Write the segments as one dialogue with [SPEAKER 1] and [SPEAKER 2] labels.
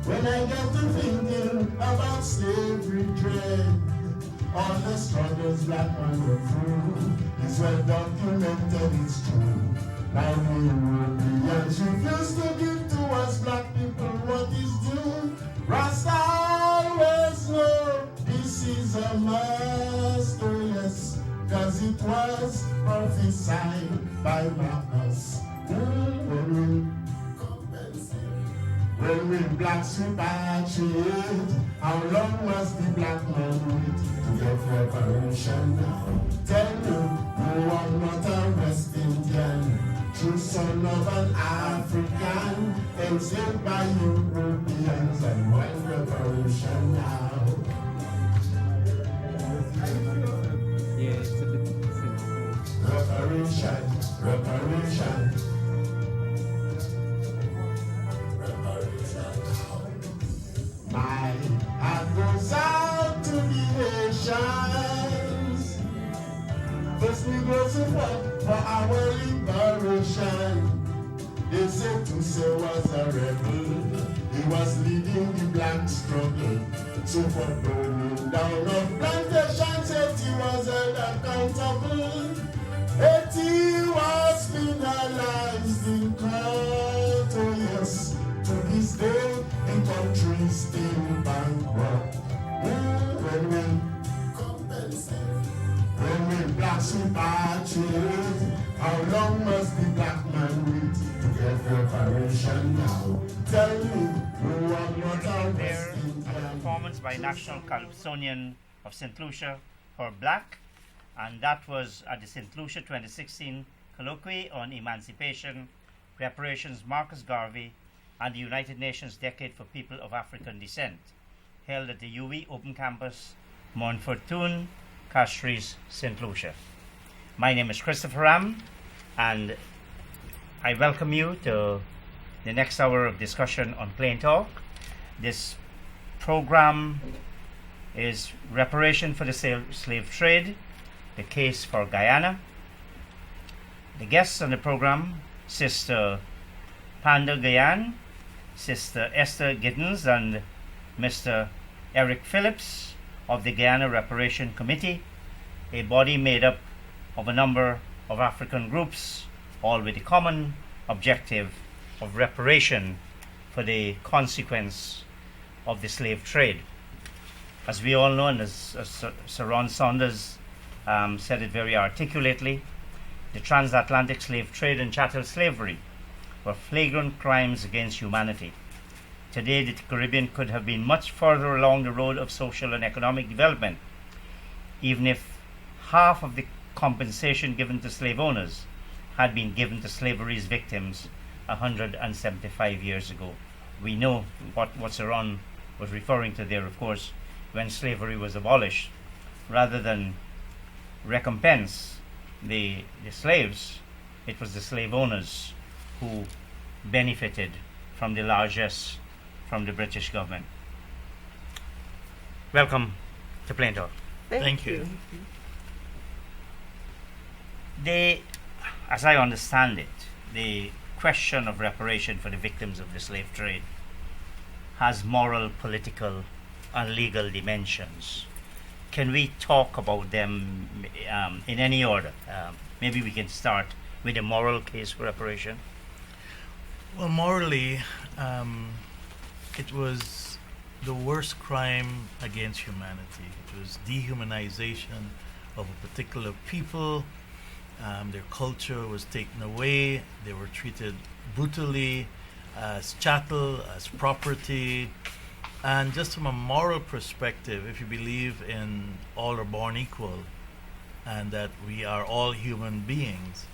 [SPEAKER 1] When I get to thinking about slavery dread, all the struggles black men were through is well documented, it's true. Now the Europeans refuse to give to us black people what is due. Rasta always know this is a must, oh yes, cause it was prophesied by Marcus. When we blacks repatriate, how long must the black man wait to get reparation now? Tell me, you are not a West Indian, true son of an African, enslaved by Europeans, and want reparation now.
[SPEAKER 2] Yeah, it's a bit
[SPEAKER 1] Reparation, reparation. My heart goes out to the nations. First we go to fight for our liberation. They said Toussaint was a rebel. He was leading the black struggle. So for burning down of plantations, he was held accountable. 80 was penalized in court, oh yes. To this day, the country is still bankrupt. When we compensate, when we blacks repatriate, how long must the black man wait to get reparation now? Tell me, who are not our
[SPEAKER 3] There,
[SPEAKER 1] West
[SPEAKER 3] a
[SPEAKER 1] Indian?
[SPEAKER 3] performance by National Calypsonian of St. Lucia for Black, and that was at the St. Lucia 2016 colloquy on emancipation, reparations, Marcus Garvey, and the United Nations Decade for People of African Descent, held at the UWI Open Campus, Montfortune, Castries, St. Lucia. My name is Christopher Ram, and I welcome you to the next hour of discussion on Plain Talk. This program is Reparation for the Slave Trade, the case for Guyana. The guests on the program, Sister Panda Gayan, Sister Esther Giddens, and Mr. Eric Phillips of the Guyana Reparation Committee, a body made up of a number of African groups, all with the common objective of reparation for the consequence of the slave trade. As we all know, and as Sir Ron Saunders said it very articulately, the transatlantic slave trade and chattel slavery were flagrant crimes against humanity. Today, the Caribbean could have been much further along the road of social and economic development, even if half of the compensation given to slave owners had been given to slavery's victims 175 years ago. We know what Sir Ron was referring to there, of course, when slavery was abolished. Rather than recompense the slaves, it was the slave owners who benefited from the largesse from the British government. Welcome to Plain Talk.
[SPEAKER 4] Thank you.
[SPEAKER 3] As I understand it, the question of reparation for the victims of the slave trade has moral, political, and legal dimensions. Can we talk about them in any order? Maybe we can start with a moral case for reparation.
[SPEAKER 4] Well, morally, it was the worst crime against humanity. It was dehumanization of a particular people. Their culture was taken away. They were treated brutally as chattel, as property. And just from a moral perspective, if you believe in all are born equal and that we are all human beings,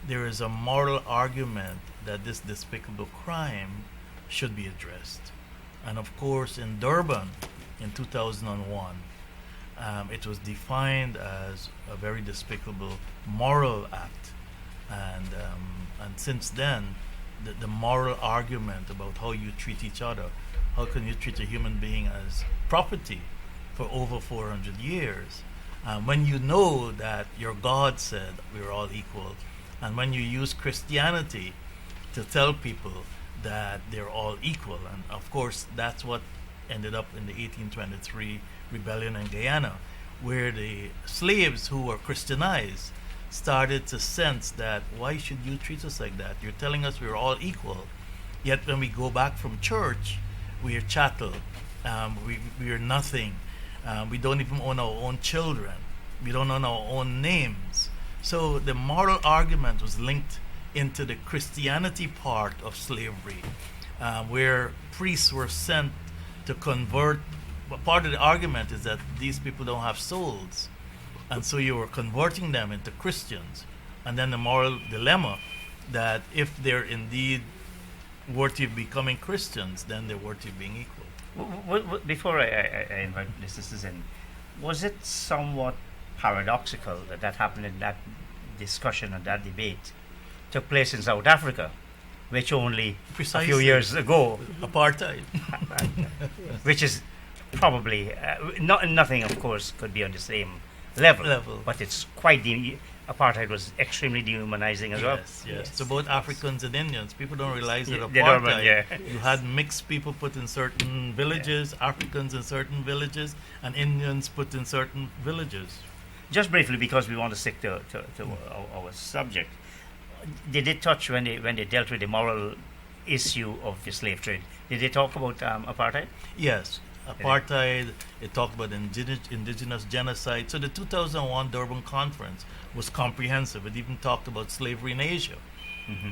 [SPEAKER 4] there is a moral argument that this despicable crime should be addressed. And of course, in Durban in 2001, it was defined as a very despicable moral act. And since then, the moral argument about how you treat each other, how can you treat a human being as property for over 400 years, when you know that your God said we're all equal, and when you use Christianity to tell people that they're all equal. And of course, that's what ended up in the 1823 rebellion in Guyana, where the slaves who were Christianized started to sense that, why should you treat us like that? You're telling us we're all equal. Yet when we go back from church, we are chattel. We are nothing. We don't even own our own children. We don't own our own names. So the moral argument was linked into the Christianity part of slavery, where priests were sent to convert. But part of the argument is that these people don't have souls, and so you were converting them into Christians. And then the moral dilemma that if they're indeed worthy of becoming Christians, then they're worthy of being equal.
[SPEAKER 3] Before I invite listeners in, was it somewhat paradoxical that happened in that discussion and that debate took place in South Africa, which only
[SPEAKER 4] Precisely.
[SPEAKER 3] a few years ago,
[SPEAKER 4] Apartheid.
[SPEAKER 3] which is probably nothing, of course, could be on the same level. But it's quite apartheid was extremely dehumanizing as well.
[SPEAKER 4] Yes. So both Africans and Indians, people don't realize that
[SPEAKER 3] They don't,
[SPEAKER 4] apartheid, you had mixed people put in certain villages, Africans in certain villages, and Indians put in certain villages.
[SPEAKER 3] Just briefly, because we want to stick to our subject, did they touch when they dealt with the moral issue of the slave trade? Did they talk about apartheid?
[SPEAKER 4] Yes. Apartheid, it talked about indigenous genocide. So the 2001 Durban Conference was comprehensive. It even talked about slavery in Asia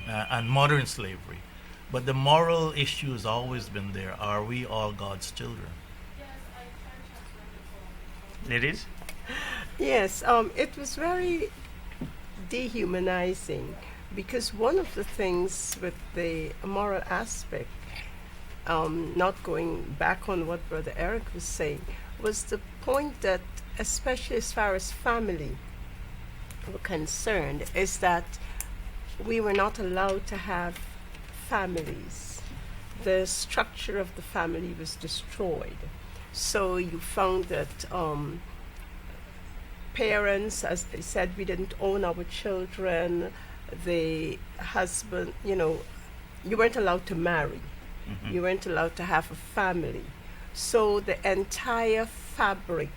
[SPEAKER 4] and modern slavery. But the moral issue has always been there. Are we all God's children?
[SPEAKER 3] Ladies?
[SPEAKER 5] Yes, it was very dehumanizing, because one of the things with the moral aspect, not going back on what Brother Eric was saying, was the point that, especially as far as family were concerned, is that we were not allowed to have families. The structure of the family was destroyed. So you found that parents, as they said, we didn't own our children. The husband, you weren't allowed to marry. You weren't allowed to have a family. So the entire fabric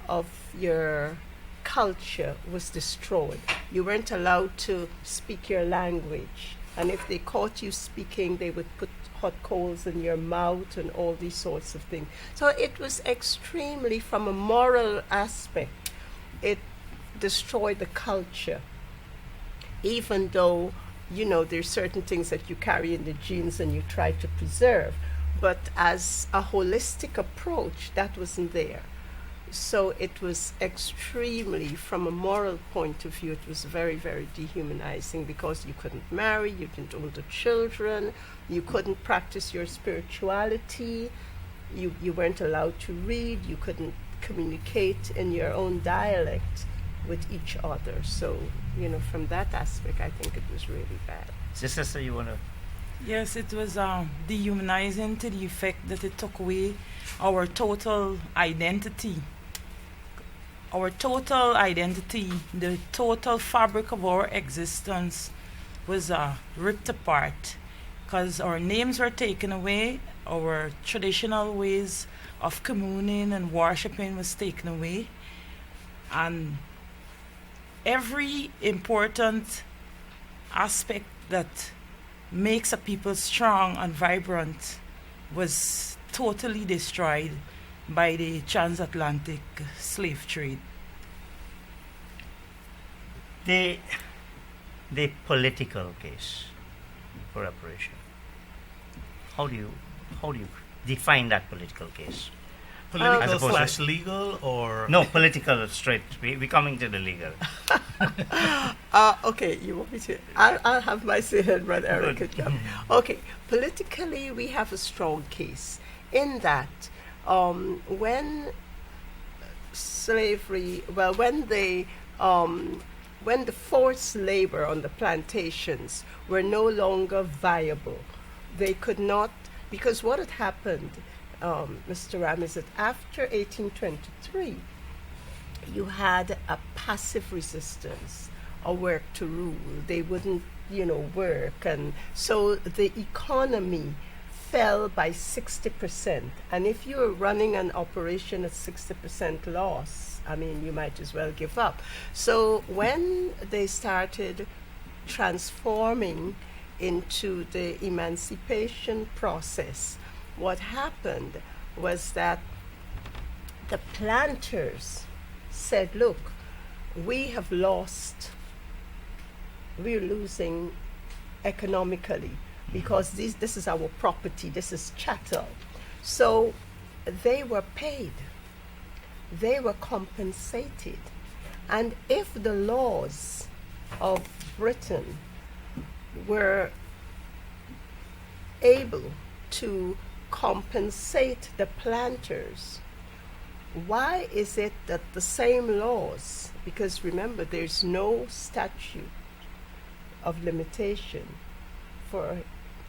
[SPEAKER 5] of your culture was destroyed. You weren't allowed to speak your language. And if they caught you speaking, they would put hot coals in your mouth and all these sorts of things. So it was extremely, from a moral aspect, it destroyed the culture. Even though, there's certain things that you carry in the genes and you try to preserve. But as a holistic approach, that wasn't there. So it was extremely, from a moral point of view, it was very, very dehumanizing, because you couldn't marry, you didn't own the children, you couldn't practice your spirituality, you weren't allowed to read, you couldn't communicate in your own dialect with each other. So, from that aspect, I think it was really bad.
[SPEAKER 3] Sister, you want to?
[SPEAKER 6] Yes, it was dehumanizing to the effect that it took away our total identity. Our total identity, the total fabric of our existence was ripped apart, because our names were taken away, our traditional ways of communing and worshiping was taken away, and every important aspect that makes a people strong and vibrant was totally destroyed by the transatlantic slave trade.
[SPEAKER 3] The political case for reparation. How do you define that political case?
[SPEAKER 4] Political
[SPEAKER 3] As opposed
[SPEAKER 4] / legal, or
[SPEAKER 3] No, political straight. We're coming to the legal.
[SPEAKER 5] Okay, you want me to? I'll have my say, and Brother Eric could jump. Okay, politically, we have a strong case in that when slavery, when the forced labor on the plantations were no longer viable, they could not, because what had happened, Mr. Ram, is that after 1823, you had a passive resistance, a work to rule. They wouldn't work. And so the economy fell by 60%. And if you're running an operation at 60% loss, I mean, you might as well give up. So when they started transforming into the emancipation process, what happened was that the planters said, look, we're losing economically because this is our property, this is chattel. So they were paid, they were compensated. And if the laws of Britain were able to compensate the planters, why is it that the same laws, because remember there's no statute of limitation for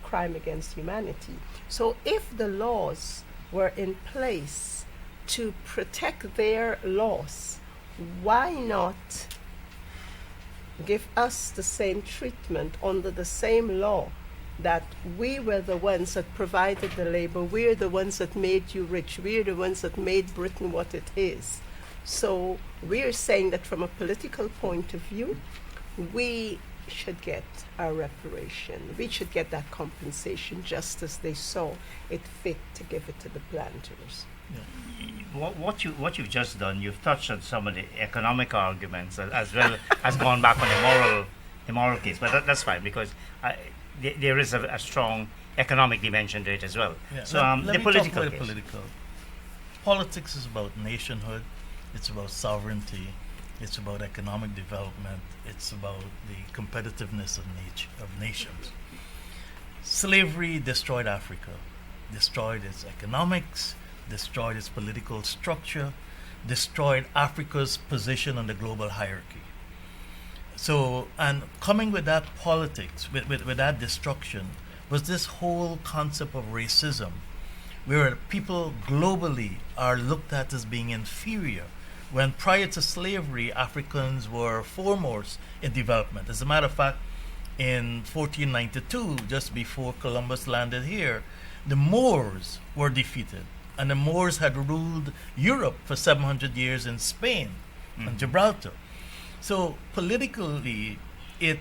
[SPEAKER 5] crime against humanity. So if the laws were in place to protect their loss, why not give us the same treatment under the same law, that we were the ones that provided the labor, we're the ones that made you rich, we're the ones that made Britain what it is. So we're saying that from a political point of view, we should get our reparation. We should get that compensation just as they saw it fit to give it to the planters.
[SPEAKER 3] What you've just done, you've touched on some of the economic arguments as well as gone back on the moral case. But that's fine, because there is a strong economic dimension to it as well.
[SPEAKER 4] Yeah.
[SPEAKER 3] So
[SPEAKER 4] Let
[SPEAKER 3] the
[SPEAKER 4] me
[SPEAKER 3] political
[SPEAKER 4] talk
[SPEAKER 3] case.
[SPEAKER 4] about political. Politics is about nationhood. It's about sovereignty. It's about economic development. It's about the competitiveness of nations. Slavery destroyed Africa, destroyed its economics, destroyed its political structure, destroyed Africa's position on the global hierarchy. So, and coming with that politics, with that destruction, was this whole concept of racism, where people globally are looked at as being inferior, when prior to slavery, Africans were foremost in development. As a matter of fact, in 1492, just before Columbus landed here, the Moors were defeated. And the Moors had ruled Europe for 700 years in Spain and Gibraltar. So politically, it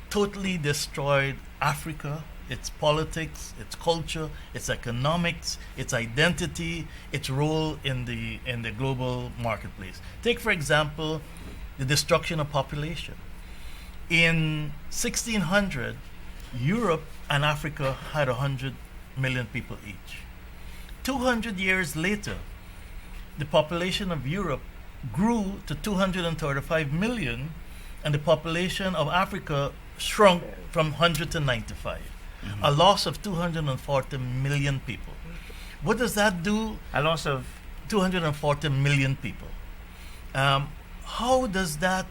[SPEAKER 4] totally destroyed Africa, its politics, its culture, its economics, its identity, its role in the global marketplace. Take, for example, the destruction of population. In 1600, Europe and Africa had 100 million people each. 200 years later, the population of Europe grew to 235 million, and the population of Africa shrunk from 100 to 95. A loss of 240 million people. What does that do?
[SPEAKER 3] A loss of
[SPEAKER 4] 240 million people. How does that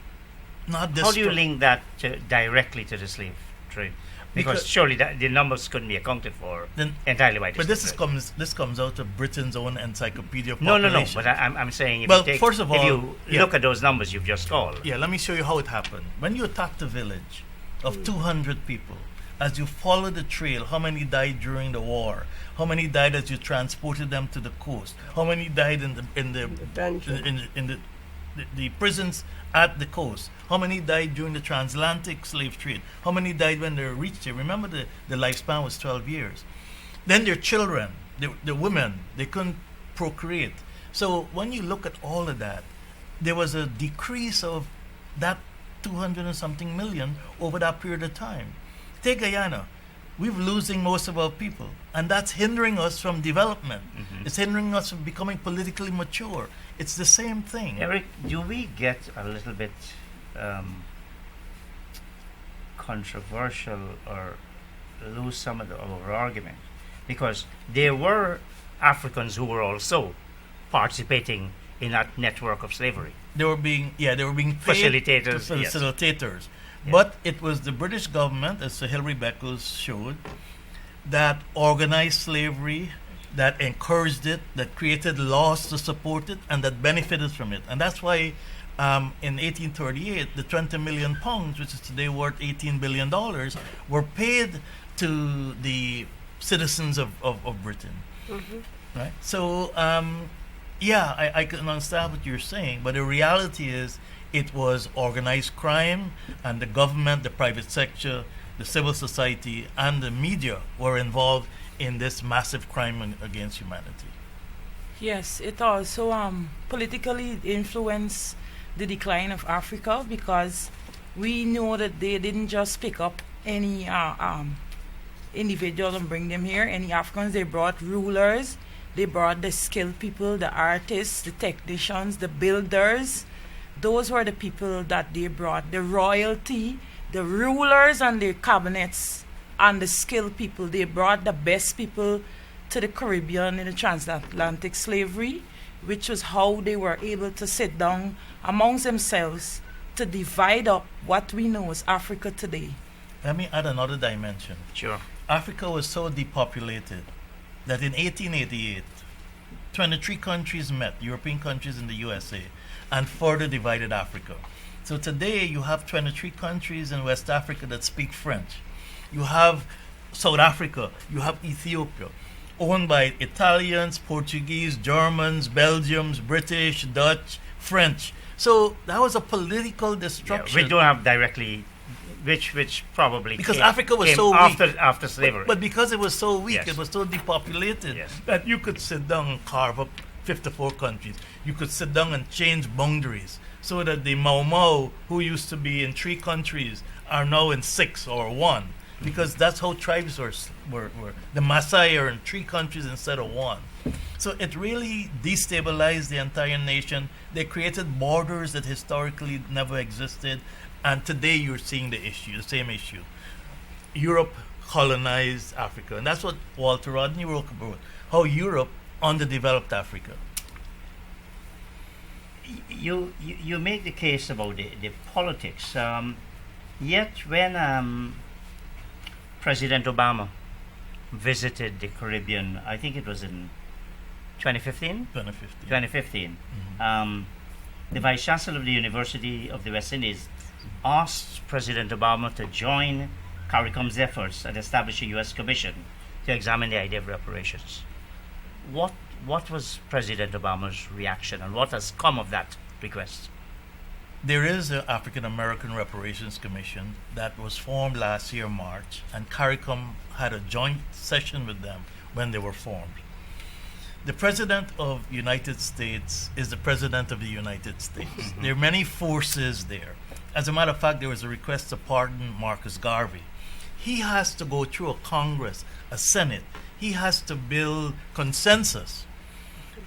[SPEAKER 4] not destroy?
[SPEAKER 3] How do you link that directly to the slave trade? Because surely the numbers couldn't be accounted for entirely by
[SPEAKER 4] But
[SPEAKER 3] this.
[SPEAKER 4] this comes out of Britain's own encyclopedia of
[SPEAKER 3] No.
[SPEAKER 4] population.
[SPEAKER 3] But I'm saying,
[SPEAKER 4] First of all,
[SPEAKER 3] if you look at those numbers you've just called.
[SPEAKER 4] Yeah, let me show you how it happened. When you attacked a village of 200 people, as you follow the trail, how many died during the war? How many died as you transported them to the coast? How many died in the prisons at the coast? How many died during the transatlantic slave trade? How many died when they reached here? Remember, the lifespan was 12 years. Then their children, the women, they couldn't procreate. So when you look at all of that, there was a decrease of that 200 and something million over that period of time. Take Guyana. We're losing most of our people, and that's hindering us from development. It's hindering us from becoming politically mature. It's the same thing.
[SPEAKER 3] Eric, do we get a little bit controversial or lose some of our argument? Because there were Africans who were also participating in that network of slavery.
[SPEAKER 4] They were being paid
[SPEAKER 3] Facilitators,
[SPEAKER 4] to
[SPEAKER 3] yes.
[SPEAKER 4] facilitators.
[SPEAKER 3] Yeah.
[SPEAKER 4] But it was the British government, as Sir Hilary Beckles showed, that organized slavery, that encouraged it, that created laws to support it, and that benefited from it. And that's why in 1838, the 20 million pounds, which is today worth $18 billion, were paid to the citizens of Britain. Right? So, I can understand what you're saying, but the reality is it was organized crime, and the government, the private sector, the civil society, and the media were involved in this massive crime against humanity.
[SPEAKER 6] Yes, it also politically influenced the decline of Africa, because we know that they didn't just pick up any individual and bring them here, any Africans. They brought rulers, they brought the skilled people, the artists, the technicians, the builders. Those were the people that they brought, the royalty, the rulers and their cabinets, and the skilled people. They brought the best people to the Caribbean in the transatlantic slavery, which was how they were able to sit down amongst themselves to divide up what we know as Africa today.
[SPEAKER 4] Let me add another dimension.
[SPEAKER 3] Sure.
[SPEAKER 4] Africa was so depopulated that in 1888, 23 countries met, European countries in the USA, and further divided Africa. So today you have 23 countries in West Africa that speak French. You have South Africa, you have Ethiopia, owned by Italians, Portuguese, Germans, Belgians, British, Dutch, French. So that was a political destruction.
[SPEAKER 3] We don't have directly, which probably
[SPEAKER 4] because
[SPEAKER 3] came,
[SPEAKER 4] Africa was
[SPEAKER 3] came
[SPEAKER 4] so
[SPEAKER 3] after,
[SPEAKER 4] weak.
[SPEAKER 3] after slavery.
[SPEAKER 4] But because it was so weak,
[SPEAKER 3] Yes.
[SPEAKER 4] it was so depopulated
[SPEAKER 3] Yes.
[SPEAKER 4] that you could sit down and carve up 54 countries. You could sit down and change boundaries so that the Mau Mau, who used to be in 3 countries, are now in 6 or 1. Because that's how tribes were. The Maasai are in 3 countries instead of 1. So it really destabilized the entire nation. They created borders that historically never existed. And today you're seeing the same issue. Europe colonized Africa. And that's what Walter Rodney wrote about, how Europe underdeveloped Africa.
[SPEAKER 3] You make the case about the politics. Yet when President Obama visited the Caribbean, I think it was in 2015? 2015. The Vice Chancellor of the University of the West Indies asked President Obama to join CARICOM's efforts at establishing a U.S. commission to examine the idea of reparations. What was President Obama's reaction, and what has come of that request?
[SPEAKER 4] There is an African American Reparations Commission that was formed last year, March, and CARICOM had a joint session with them when they were formed. The President of the United States is the President of the United States. There are many forces there. As a matter of fact, there was a request to pardon Marcus Garvey. He has to go through a Congress, a Senate. He has to build consensus.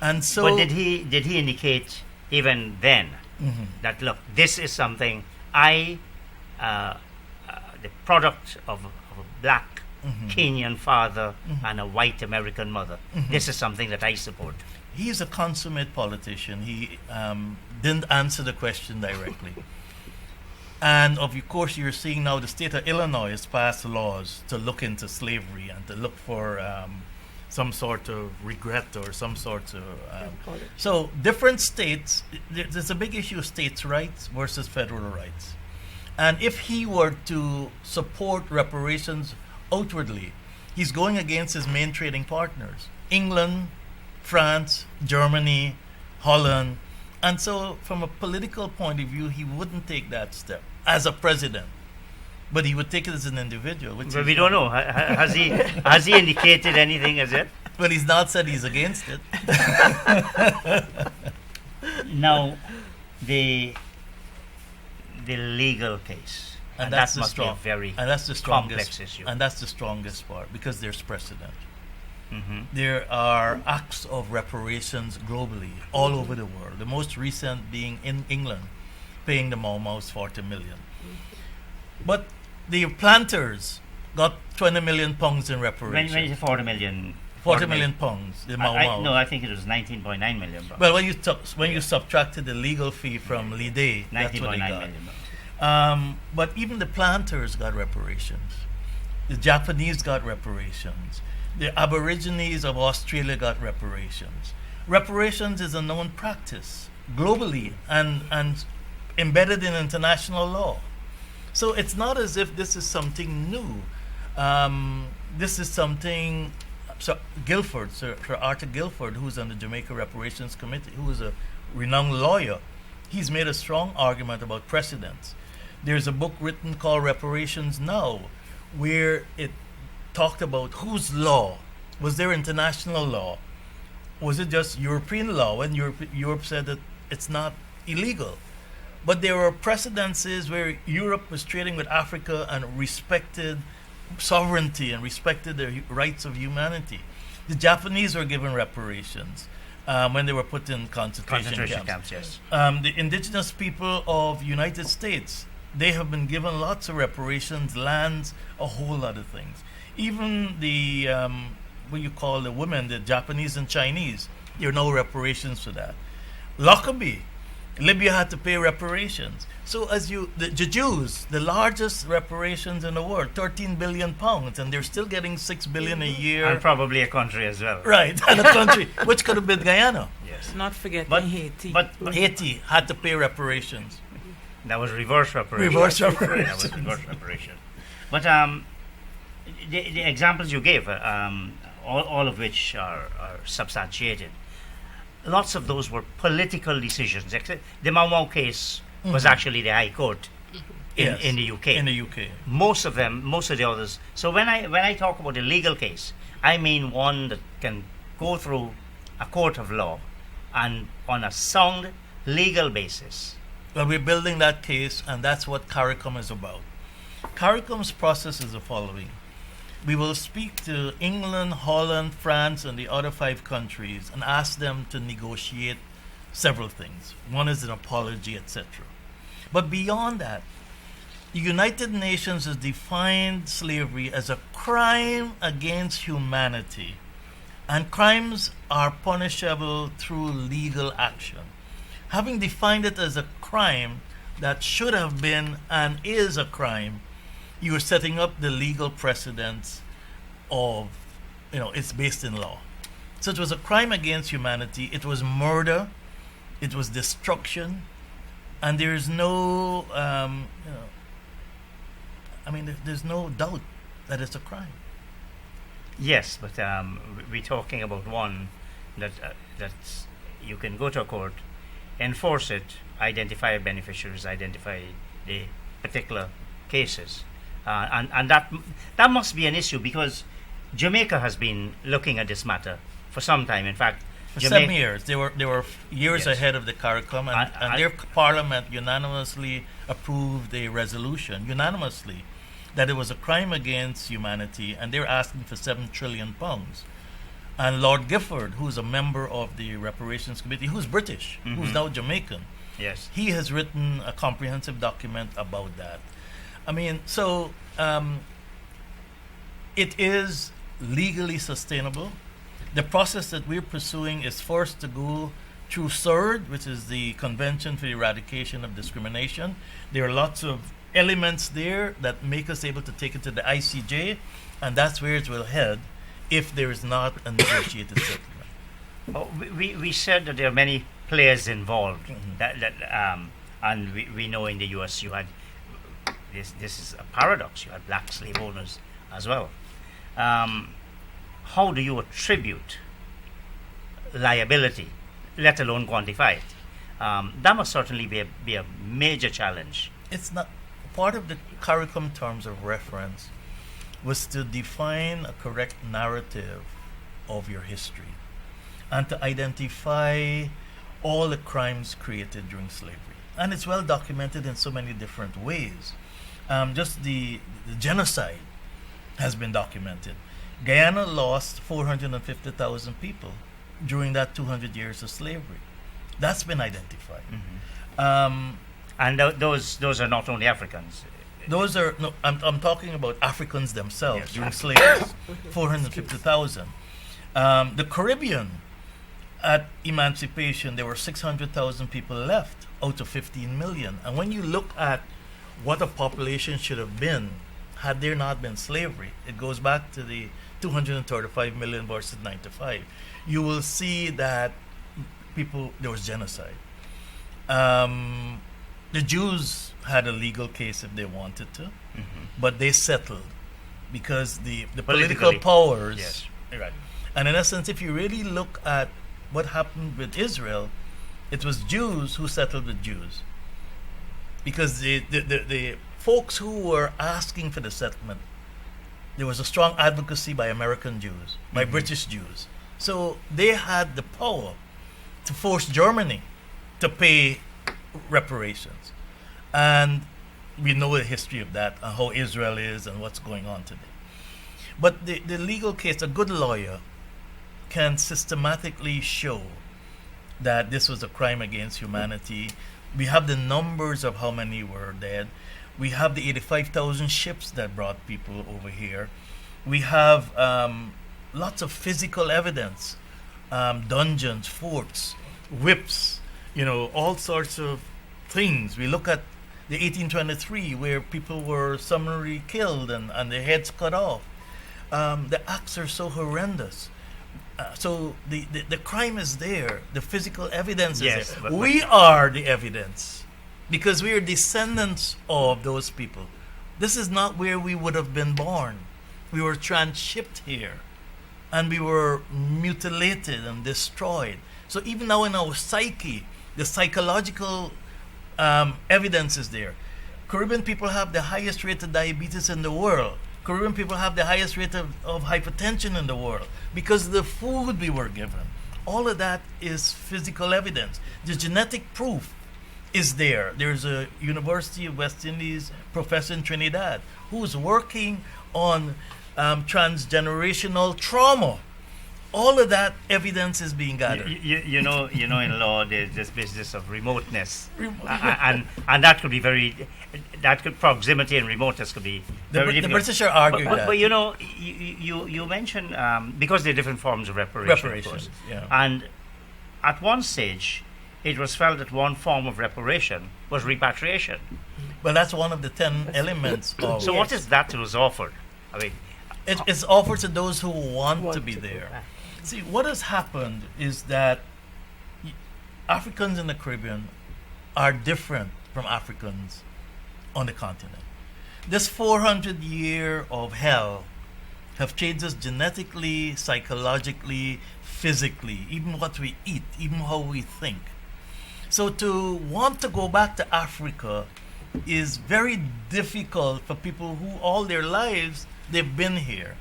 [SPEAKER 4] And so,
[SPEAKER 3] but did he indicate even then that, look, this is something the product of a black Kenyan father and a white American mother. This is something that I support.
[SPEAKER 4] He's a consummate politician. He didn't answer the question directly. And of course, you're seeing now the state of Illinois has passed laws to look into slavery and to look for some sort of regret or some sort of... so different states, there's a big issue of states' rights versus federal rights. And if he were to support reparations outwardly, he's going against his main trading partners, England, France, Germany, Holland. And so from a political point of view, he wouldn't take that step as a president. But he would take it as an individual. Which
[SPEAKER 3] But we don't know. Has he indicated anything as yet?
[SPEAKER 4] Well, he's not said he's against it.
[SPEAKER 3] Now, the legal case, and that must be a very complex issue.
[SPEAKER 4] And that's the strongest part, because there's precedent. There are acts of reparations globally, all over the world. The most recent being in England, paying the Mau Mau's 40 million. But the planters got 20 million pounds in reparations.
[SPEAKER 3] When is 40 million?
[SPEAKER 4] 40 million pounds, the Mau Mau.
[SPEAKER 3] No, I think it was 19.9 million.
[SPEAKER 4] Well, when you subtracted the legal fee from Lide, that's what they
[SPEAKER 3] 19.9
[SPEAKER 4] got.
[SPEAKER 3] million.
[SPEAKER 4] But even the planters got reparations. The Japanese got reparations. The Aborigines of Australia got reparations. Reparations is a known practice globally, and embedded in international law. So it's not as if this is something new. This is something. So Guilford, Sir Arthur Guilford, who's on the Jamaica Reparations Committee, who is a renowned lawyer, he's made a strong argument about precedents. There's a book written called Reparations Now, where it talked about whose law. Was there international law? Was it just European law? And Europe said that it's not illegal. But there were precedences where Europe was trading with Africa and respected sovereignty and respected the rights of humanity. The Japanese were given reparations when they were put in concentration camps.
[SPEAKER 3] Yes.
[SPEAKER 4] The indigenous people of United States, they have been given lots of reparations, lands, a whole lot of things. Even the what you call the women, the Japanese and Chinese, there are no reparations for that. Lockerbie, Libya had to pay reparations. So the Jews, the largest reparations in the world, 13 billion pounds, and they're still getting 6 billion a year.
[SPEAKER 3] And probably a country as well.
[SPEAKER 4] Right, and a country, which could have been Guyana.
[SPEAKER 3] Yes.
[SPEAKER 6] Not forgetting
[SPEAKER 3] But
[SPEAKER 6] Haiti.
[SPEAKER 3] But
[SPEAKER 4] Haiti had to pay reparations.
[SPEAKER 3] that was reverse reparation.
[SPEAKER 4] Reverse
[SPEAKER 3] That was
[SPEAKER 4] reparations.
[SPEAKER 3] reverse reparation. But the examples you gave, all of which are substantiated, lots of those were political decisions. The Mau Mau case was actually the High Court
[SPEAKER 4] Yes,
[SPEAKER 3] in the UK.
[SPEAKER 4] In the UK.
[SPEAKER 3] Most of the others. So when I talk about a legal case, I mean one that can go through a court of law and on a sound legal basis.
[SPEAKER 4] Well, we're building that case, and that's what CARICOM is about. CARICOM's process is the following. We will speak to England, Holland, France, and the other 5 countries and ask them to negotiate several things. One is an apology, etc. But beyond that, the United Nations has defined slavery as a crime against humanity, and crimes are punishable through legal action. Having defined it as a crime that should have been and is a crime, you are setting up the legal precedents of, it's based in law. So it was a crime against humanity, it was murder, it was destruction, and there's no, there's no doubt that it's a crime.
[SPEAKER 3] Yes, but we're talking about one that you can go to a court, enforce it, identify beneficiaries, identify the particular cases, and that must be an issue because Jamaica has been looking at this matter for some time. In fact,
[SPEAKER 4] For 7 years, they were years
[SPEAKER 3] Yes.
[SPEAKER 4] ahead of the CARICOM, and their parliament unanimously approved a resolution, unanimously, that it was a crime against humanity, and they're asking for £7 trillion. And Lord Gifford, who's a member of the Reparations Committee, who's British, who's now Jamaican,
[SPEAKER 3] yes,
[SPEAKER 4] he has written a comprehensive document about that. It is legally sustainable. The process that we're pursuing is first to go through CERD, which is the Convention for the Eradication of Discrimination. There are lots of elements there that make us able to take it to the ICJ, and that's where it will head if there is not a negotiated settlement.
[SPEAKER 3] Oh, we said that there are many players involved. And we know in the US you had this is a paradox. You had black slave owners as well. How do you attribute liability, let alone quantify it? That must certainly be a major challenge.
[SPEAKER 4] It's not part of the CARICOM terms of reference was to define a correct narrative of your history and to identify all the crimes created during slavery. And it's well documented in so many different ways. Just the genocide has been documented. Guyana lost 450,000 people during that 200 years of slavery. That's been identified.
[SPEAKER 3] And those are not only Africans.
[SPEAKER 4] Those are I'm talking about Africans themselves
[SPEAKER 3] Yes.
[SPEAKER 4] during slavery. 450,000. The Caribbean, at emancipation, there were 600,000 people left out of 15 million. And when you look at what a population should have been had there not been slavery, it goes back to the 235 million versus 95. You will see that there was genocide. The Jews had a legal case if they wanted to, but they settled because the political
[SPEAKER 3] Politically.
[SPEAKER 4] powers.
[SPEAKER 3] Yes.
[SPEAKER 4] Right. And in essence, if you really look at what happened with Israel, it was Jews who settled with Jews. Because the folks who were asking for the settlement, there was a strong advocacy by American Jews, by British Jews. So they had the power to force Germany to pay reparations. And we know the history of that and how Israel is and what's going on today. But the legal case, a good lawyer can systematically show that this was a crime against humanity. We have the numbers of how many were dead. We have the 85,000 ships that brought people over here. We have lots of physical evidence, dungeons, forts, whips, all sorts of things. We look at the 1823 where people were summarily killed and their heads cut off. The acts are so horrendous. So the crime is there. The physical evidence
[SPEAKER 3] Yes,
[SPEAKER 4] is there.
[SPEAKER 3] but
[SPEAKER 4] We are the evidence because we are descendants of those people. This is not where we would have been born. We were transshipped here and we were mutilated and destroyed. So even now in our psyche, the psychological evidence is there. Caribbean people have the highest rate of diabetes in the world. Caribbean people have the highest rate of hypertension in the world because of the food we were given. All of that is physical evidence. The genetic proof is there. There's a University of West Indies professor in Trinidad who's working on transgenerational trauma. All of that evidence is being gathered.
[SPEAKER 3] You know, in law, there's this business of remoteness, and that could be proximity and remoteness could be very
[SPEAKER 4] The
[SPEAKER 3] difficult.
[SPEAKER 4] British are arguing that.
[SPEAKER 3] But you mentioned because there are different forms of reparation, of course.
[SPEAKER 4] yeah.
[SPEAKER 3] And at one stage, it was felt that one form of reparation was repatriation.
[SPEAKER 4] But that's one of the 10 elements of.
[SPEAKER 3] So what is that that was offered? I mean,
[SPEAKER 4] It's offered to those who want to
[SPEAKER 5] Want
[SPEAKER 4] be
[SPEAKER 5] to go
[SPEAKER 4] there.
[SPEAKER 5] back.
[SPEAKER 4] See, what has happened is that Africans in the Caribbean are different from Africans on the continent. This 400 year of hell have changed us genetically, psychologically, physically, even what we eat, even how we think. So to want to go back to Africa is very difficult for people who all their lives they've been here.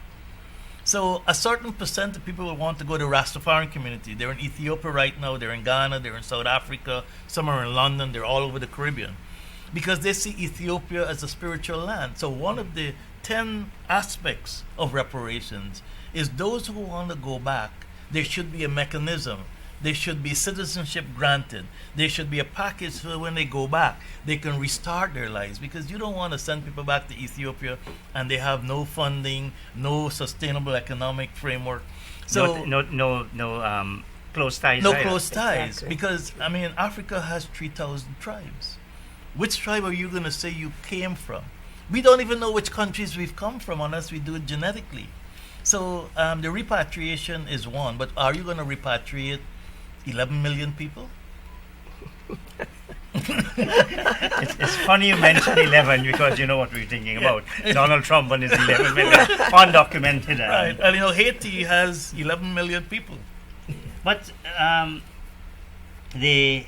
[SPEAKER 4] So a certain percent of people will want to go to Rastafarian community. They're in Ethiopia right now, they're in Ghana, they're in South Africa, some are in London, they're all over the Caribbean. Because they see Ethiopia as a spiritual land. So one of the 10 aspects of reparations is those who want to go back, there should be a mechanism. There should be citizenship granted. There should be a package so when they go back, they can restart their lives. Because you don't want to send people back to Ethiopia and they have no funding, no sustainable economic framework. So
[SPEAKER 3] no close ties.
[SPEAKER 4] no
[SPEAKER 3] either.
[SPEAKER 4] close ties.
[SPEAKER 5] Exactly.
[SPEAKER 4] Because, Africa has 3,000 tribes. Which tribe are you going to say you came from? We don't even know which countries we've come from unless we do it genetically. So the repatriation is one, but are you going to repatriate 11 million people?
[SPEAKER 3] It's funny you mentioned 11 because you know what we're thinking about. Donald Trump and his 11 million undocumented.
[SPEAKER 4] Right. And Haiti has 11 million people.
[SPEAKER 3] But we're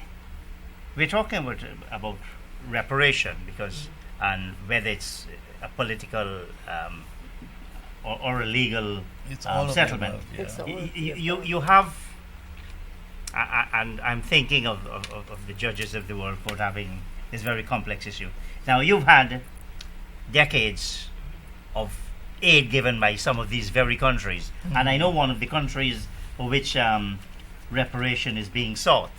[SPEAKER 3] talking about reparation because, and whether it's a political or a legal
[SPEAKER 4] It's all of the
[SPEAKER 3] settlement.
[SPEAKER 4] above, yeah.
[SPEAKER 5] It's all
[SPEAKER 3] You have, and I'm thinking of the judges of the World Court having this very complex issue. Now you've had decades of aid given by some of these very countries, and I know one of the countries for which reparation is being sought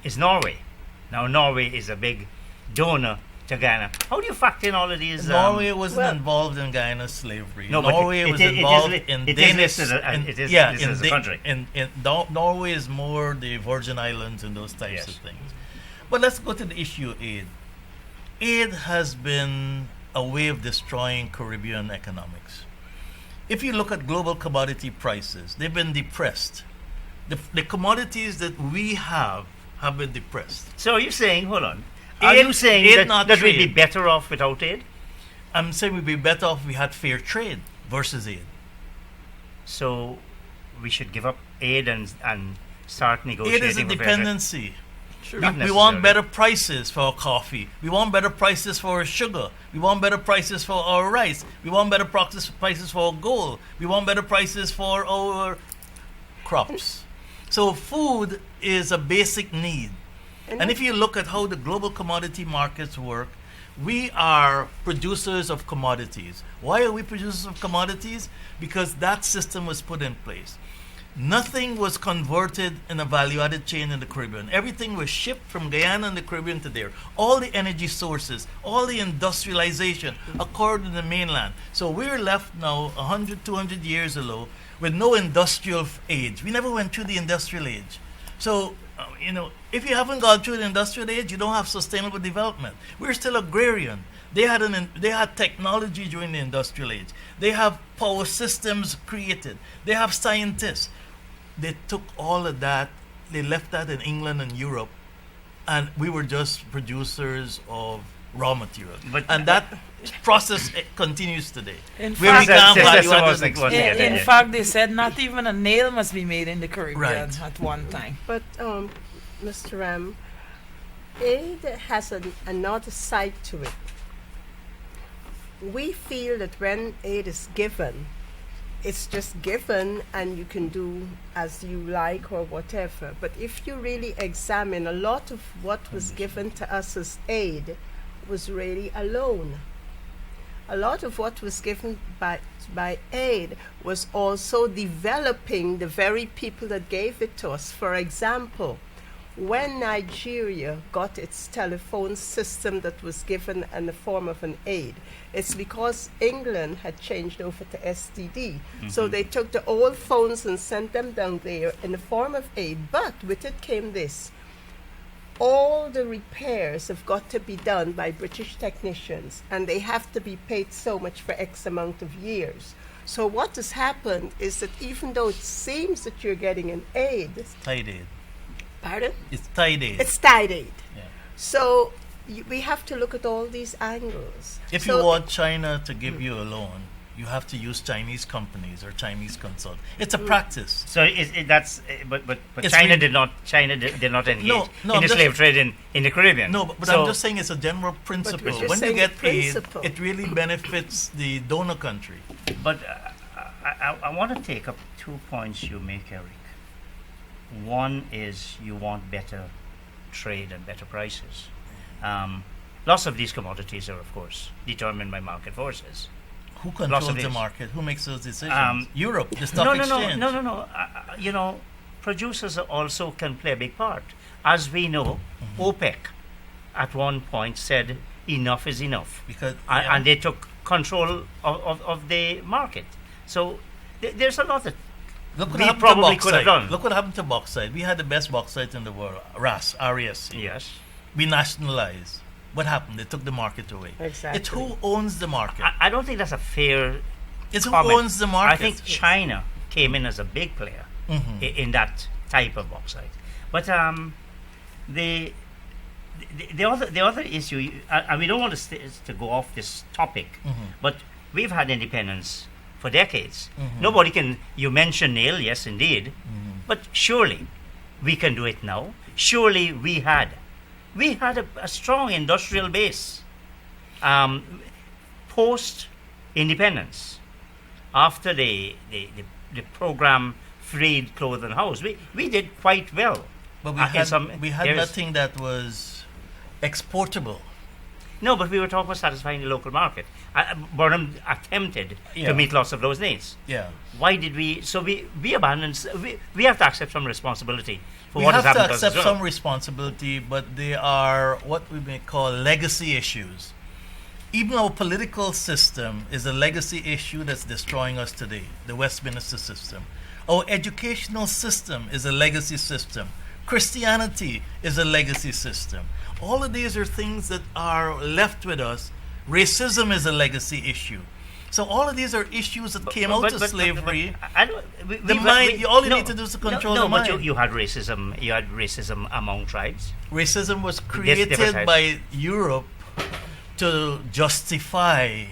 [SPEAKER 3] is Norway. Now Norway is a big donor to Ghana. How do you factor in all of these?
[SPEAKER 4] Norway wasn't
[SPEAKER 5] well-
[SPEAKER 4] involved in Guyana's slavery.
[SPEAKER 3] No, but
[SPEAKER 4] Norway
[SPEAKER 3] it
[SPEAKER 4] was
[SPEAKER 3] is- it is
[SPEAKER 4] involved
[SPEAKER 3] li-
[SPEAKER 4] in
[SPEAKER 3] it is
[SPEAKER 4] Danish.
[SPEAKER 3] listed as-
[SPEAKER 4] in-
[SPEAKER 3] it is
[SPEAKER 4] yeah,
[SPEAKER 3] listed
[SPEAKER 4] in
[SPEAKER 3] as a
[SPEAKER 4] Da-
[SPEAKER 3] country.
[SPEAKER 4] Norway is more the Virgin Islands and those types
[SPEAKER 3] Yes.
[SPEAKER 4] of things. But let's go to the issue of aid. Aid has been a way of destroying Caribbean economics. If you look at global commodity prices, they've been depressed. The commodities that we have been depressed.
[SPEAKER 3] So you're saying, hold on, Are
[SPEAKER 4] Aid-
[SPEAKER 3] you saying
[SPEAKER 4] aid,
[SPEAKER 3] that,
[SPEAKER 4] not
[SPEAKER 3] that we'd be
[SPEAKER 4] trade.
[SPEAKER 3] better off without aid?
[SPEAKER 4] I'm saying we'd be better off if we had fair trade versus aid.
[SPEAKER 3] So we should give up aid and start
[SPEAKER 4] Aid
[SPEAKER 3] negotiating.
[SPEAKER 4] is a
[SPEAKER 3] for fair trade?
[SPEAKER 4] dependency.
[SPEAKER 3] Not
[SPEAKER 4] We want
[SPEAKER 3] necessarily.
[SPEAKER 4] better prices for our coffee. We want better prices for our sugar. We want better prices for our rice. We want better prices for our gold. We want better prices for our crops. So food is a basic need. And if you look at how the global commodity markets work, we are producers of commodities. Why are we producers of commodities? Because that system was put in place. Nothing was converted in a value-added chain in the Caribbean. Everything was shipped from Guyana and the Caribbean to there. All the energy sources, all the industrialization occurred in the mainland. So we're left now 100, 200 years ago with no industrial age. We never went through the industrial age. So, if you haven't gone through the industrial age, you don't have sustainable development. We're still agrarian. They had technology during the industrial age. They have power systems created. They have scientists. They took all of that. They left that in England and Europe, and we were just producers of raw material. And that process continues today.
[SPEAKER 6] In
[SPEAKER 4] Where we
[SPEAKER 6] fact,
[SPEAKER 4] can't
[SPEAKER 3] That's
[SPEAKER 4] value
[SPEAKER 3] what I
[SPEAKER 4] add
[SPEAKER 3] was
[SPEAKER 4] and
[SPEAKER 3] thinking.
[SPEAKER 4] export.
[SPEAKER 6] in fact, they said not even a nail must be made in the Caribbean
[SPEAKER 4] Right.
[SPEAKER 6] at one time.
[SPEAKER 5] But, Mr. Ram, aid has another side to it. We feel that when aid is given, it's just given and you can do as you like or whatever. But if you really examine, a lot of what was given to us as aid was really a loan. A lot of what was given by aid was also developing the very people that gave it to us. For example, when Nigeria got its telephone system that was given in the form of an aid, it's because England had changed over to STD. So they took the old phones and sent them down there in the form of aid. But with it came this. All the repairs have got to be done by British technicians, and they have to be paid so much for X amount of years. So what has happened is that even though it seems that you're getting an aid,
[SPEAKER 4] Tied aid.
[SPEAKER 5] pardon?
[SPEAKER 4] It's tied aid.
[SPEAKER 5] It's tied aid.
[SPEAKER 4] Yeah.
[SPEAKER 5] So we have to look at all these angles.
[SPEAKER 4] If
[SPEAKER 5] So
[SPEAKER 4] you want China to give you a loan, you have to use Chinese companies or Chinese consultants. It's a practice.
[SPEAKER 3] So but
[SPEAKER 4] It's
[SPEAKER 3] China
[SPEAKER 4] re-
[SPEAKER 3] did not engage
[SPEAKER 4] No,
[SPEAKER 3] in
[SPEAKER 4] I'm
[SPEAKER 3] the
[SPEAKER 4] just-
[SPEAKER 3] slave trade in the Caribbean.
[SPEAKER 4] No, but
[SPEAKER 3] So-
[SPEAKER 4] I'm just saying it's a general principle.
[SPEAKER 5] you're
[SPEAKER 4] When you
[SPEAKER 5] saying
[SPEAKER 4] get
[SPEAKER 5] the
[SPEAKER 4] aid,
[SPEAKER 5] principle.
[SPEAKER 4] it really benefits the donor country.
[SPEAKER 3] But I want to take up 2 points you make, Eric. One is you want better trade and better prices. Lots of these commodities are, of course, determined by market forces.
[SPEAKER 4] Who
[SPEAKER 3] Lots
[SPEAKER 4] controls
[SPEAKER 3] of
[SPEAKER 4] the
[SPEAKER 3] these.
[SPEAKER 4] market? Who makes those decisions? Europe, the stock
[SPEAKER 3] No.
[SPEAKER 4] exchange.
[SPEAKER 3] Producers also can play a big part. As we know, OPEC at one point said enough is enough.
[SPEAKER 4] Because
[SPEAKER 3] And they took control of the market. So there's a lot that
[SPEAKER 4] look what
[SPEAKER 3] we
[SPEAKER 4] happened
[SPEAKER 3] probably
[SPEAKER 4] to
[SPEAKER 3] could have
[SPEAKER 4] bauxite.
[SPEAKER 3] done.
[SPEAKER 4] Look what happened to bauxite. We had the best bauxite in the world, RAS.
[SPEAKER 3] Yes.
[SPEAKER 4] We nationalized. What happened? They took the market away.
[SPEAKER 5] Exactly.
[SPEAKER 4] It's who owns the market.
[SPEAKER 3] I don't think that's a fair
[SPEAKER 4] It's who
[SPEAKER 3] comment.
[SPEAKER 4] owns the market.
[SPEAKER 3] I think China came in as a big player in that type of bauxite. But the other issue, and we don't want to go off this topic, but we've had independence for decades. Nobody can. You mentioned nail, yes, indeed, but surely we can do it now. Surely we had a strong industrial base post independence. After the program freed clothing house, we did quite well.
[SPEAKER 4] But
[SPEAKER 3] in some
[SPEAKER 4] we had
[SPEAKER 3] areas.
[SPEAKER 4] nothing that was exportable.
[SPEAKER 3] No, but we were talking about satisfying the local market. Burnham attempted
[SPEAKER 4] Yeah.
[SPEAKER 3] to meet lots of those needs.
[SPEAKER 4] Yeah.
[SPEAKER 3] Why did we? So we abandoned. We have to accept some responsibility for
[SPEAKER 4] We
[SPEAKER 3] what
[SPEAKER 4] have
[SPEAKER 3] has
[SPEAKER 4] to
[SPEAKER 3] happened to us as
[SPEAKER 4] accept
[SPEAKER 3] well.
[SPEAKER 4] some responsibility, but they are what we may call legacy issues. Even our political system is a legacy issue that's destroying us today, the Westminster system. Our educational system is a legacy system. Christianity is a legacy system. All of these are things that are left with us. Racism is a legacy issue. So all of these are issues that came out of slavery.
[SPEAKER 3] I don't,
[SPEAKER 4] The mind, all you
[SPEAKER 3] no,
[SPEAKER 4] need to do is to control
[SPEAKER 3] no,
[SPEAKER 4] the mind.
[SPEAKER 3] but you had racism. You had racism among tribes.
[SPEAKER 4] Racism was
[SPEAKER 3] different
[SPEAKER 4] created
[SPEAKER 3] types.
[SPEAKER 4] by Europe to justify.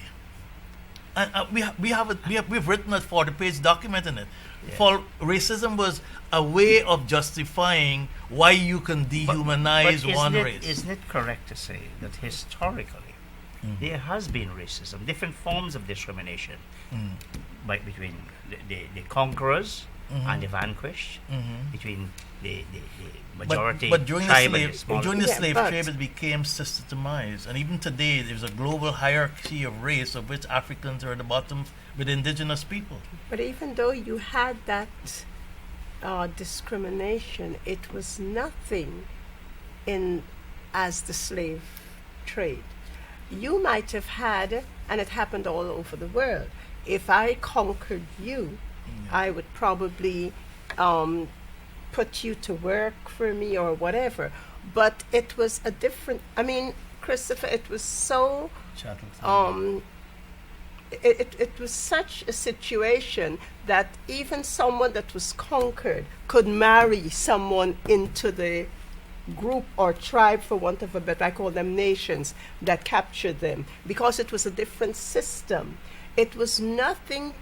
[SPEAKER 4] And we've written a 40-page document in it.
[SPEAKER 3] Yeah.
[SPEAKER 4] For racism was a way of justifying why you can dehumanize
[SPEAKER 3] But
[SPEAKER 4] one
[SPEAKER 3] isn't
[SPEAKER 4] race.
[SPEAKER 3] Isn't it correct to say that historically there has been racism, different forms of discrimination between the conquerors and the vanquished, between the majority
[SPEAKER 4] But during
[SPEAKER 3] tribe
[SPEAKER 4] the
[SPEAKER 3] and the small
[SPEAKER 4] during the
[SPEAKER 5] Yeah,
[SPEAKER 4] slave
[SPEAKER 5] but-
[SPEAKER 4] trade, it became systematized, and even today, there's a global hierarchy of race, of which Africans are at the bottom with indigenous people.
[SPEAKER 5] But even though you had that discrimination, it was nothing in as the slave trade. You might have had, and it happened all over the world. If I conquered you, I would probably put you to work for me or whatever. But it was a different. I mean, Christopher, it was so. It was such a situation that even someone that was conquered could marry someone into the group or tribe, for want of a better, I call them nations, that captured them, because it was a different system. It was nothing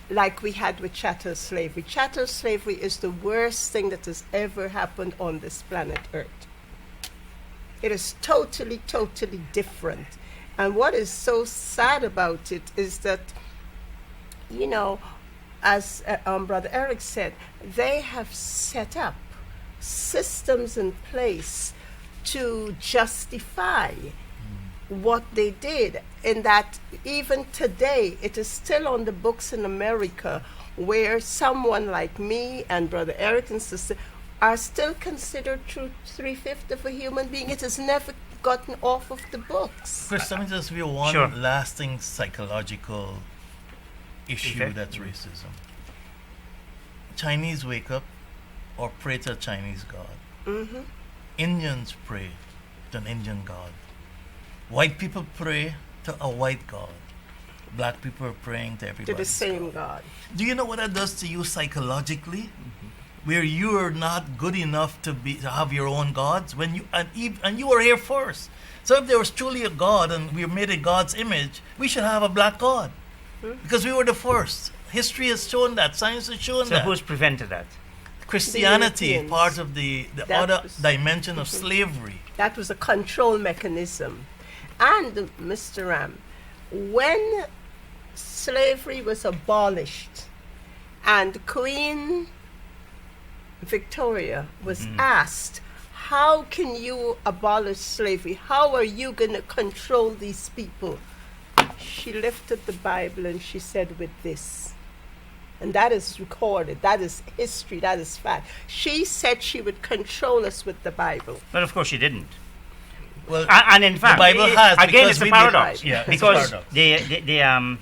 [SPEAKER 5] like we had with chattel slavery. Chattel slavery is the worst thing that has ever happened on this planet Earth. It is totally, totally different. And what is so sad about it is that, you know, as Brother Eric said, they have set up systems in place to justify what they did, in that even today it is still on the books in America where someone like me and Brother Eric and Sister are still considered true 3/5 of a human being. It has never gotten off of the books.
[SPEAKER 4] Chris, let me just reveal one
[SPEAKER 3] Sure.
[SPEAKER 4] lasting psychological issue
[SPEAKER 3] Okay.
[SPEAKER 4] that's racism. Chinese wake up or pray to a Chinese god.
[SPEAKER 5] Mm-hmm.
[SPEAKER 4] Indians pray to an Indian god. White people pray to a white god. Black people are praying to
[SPEAKER 5] To
[SPEAKER 4] everybody.
[SPEAKER 5] the same God.
[SPEAKER 4] Do you know what that does to you psychologically? Where you are not good enough to have your own gods when you and you were here first. So if there was truly a God and we made in God's image, we should have a black God because we were the first. History has shown that. Science has shown
[SPEAKER 3] So
[SPEAKER 4] that.
[SPEAKER 3] who's prevented that?
[SPEAKER 4] Christianity,
[SPEAKER 5] Europeans.
[SPEAKER 4] part of the
[SPEAKER 5] That
[SPEAKER 4] other
[SPEAKER 5] was-
[SPEAKER 4] dimension of slavery.
[SPEAKER 5] That was a control mechanism. And, Mr. Ram, when slavery was abolished and Queen Victoria was asked, how can you abolish slavery? How are you going to control these people? She lifted the Bible and she said, with this. And that is recorded. That is history. That is fact. She said she would control us with the Bible.
[SPEAKER 3] But of course she didn't.
[SPEAKER 4] Well,
[SPEAKER 3] And in fact,
[SPEAKER 4] Bible has,
[SPEAKER 3] again,
[SPEAKER 4] because
[SPEAKER 3] it's a
[SPEAKER 4] we did-
[SPEAKER 3] paradox.
[SPEAKER 4] yeah, it's a
[SPEAKER 3] Because
[SPEAKER 4] paradox.
[SPEAKER 3] the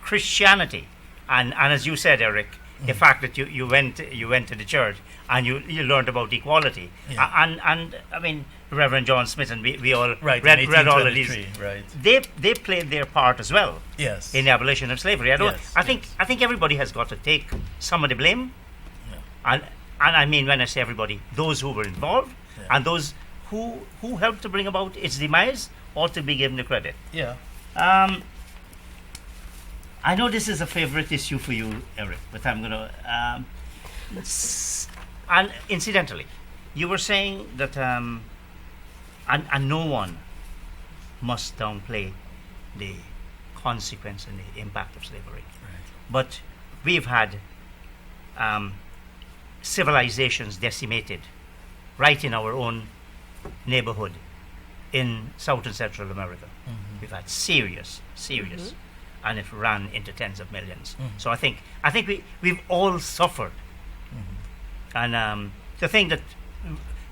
[SPEAKER 3] Christianity, and as you said, Eric, the fact that you went to the church and you learned about equality,
[SPEAKER 4] Yeah.
[SPEAKER 3] and I mean Reverend John Smith and we all
[SPEAKER 4] right,
[SPEAKER 3] read
[SPEAKER 4] in
[SPEAKER 3] all of these.
[SPEAKER 4] 1823, right?
[SPEAKER 3] They played their part as well
[SPEAKER 4] Yes.
[SPEAKER 3] in the abolition of slavery.
[SPEAKER 4] Yes,
[SPEAKER 3] I think everybody has got to take some of the blame, and I mean when I say everybody, those who were involved and those who helped to bring about its demise ought to be given the credit.
[SPEAKER 4] Yeah.
[SPEAKER 3] I know this is a favorite issue for you, Eric, but I'm going to. And incidentally, you were saying that, and no one must downplay the consequence and the impact of slavery.
[SPEAKER 4] Right.
[SPEAKER 3] But we've had civilizations decimated right in our own neighborhood in South and Central America. We've had serious, and it ran into tens of millions. So I think we've all suffered, and the thing that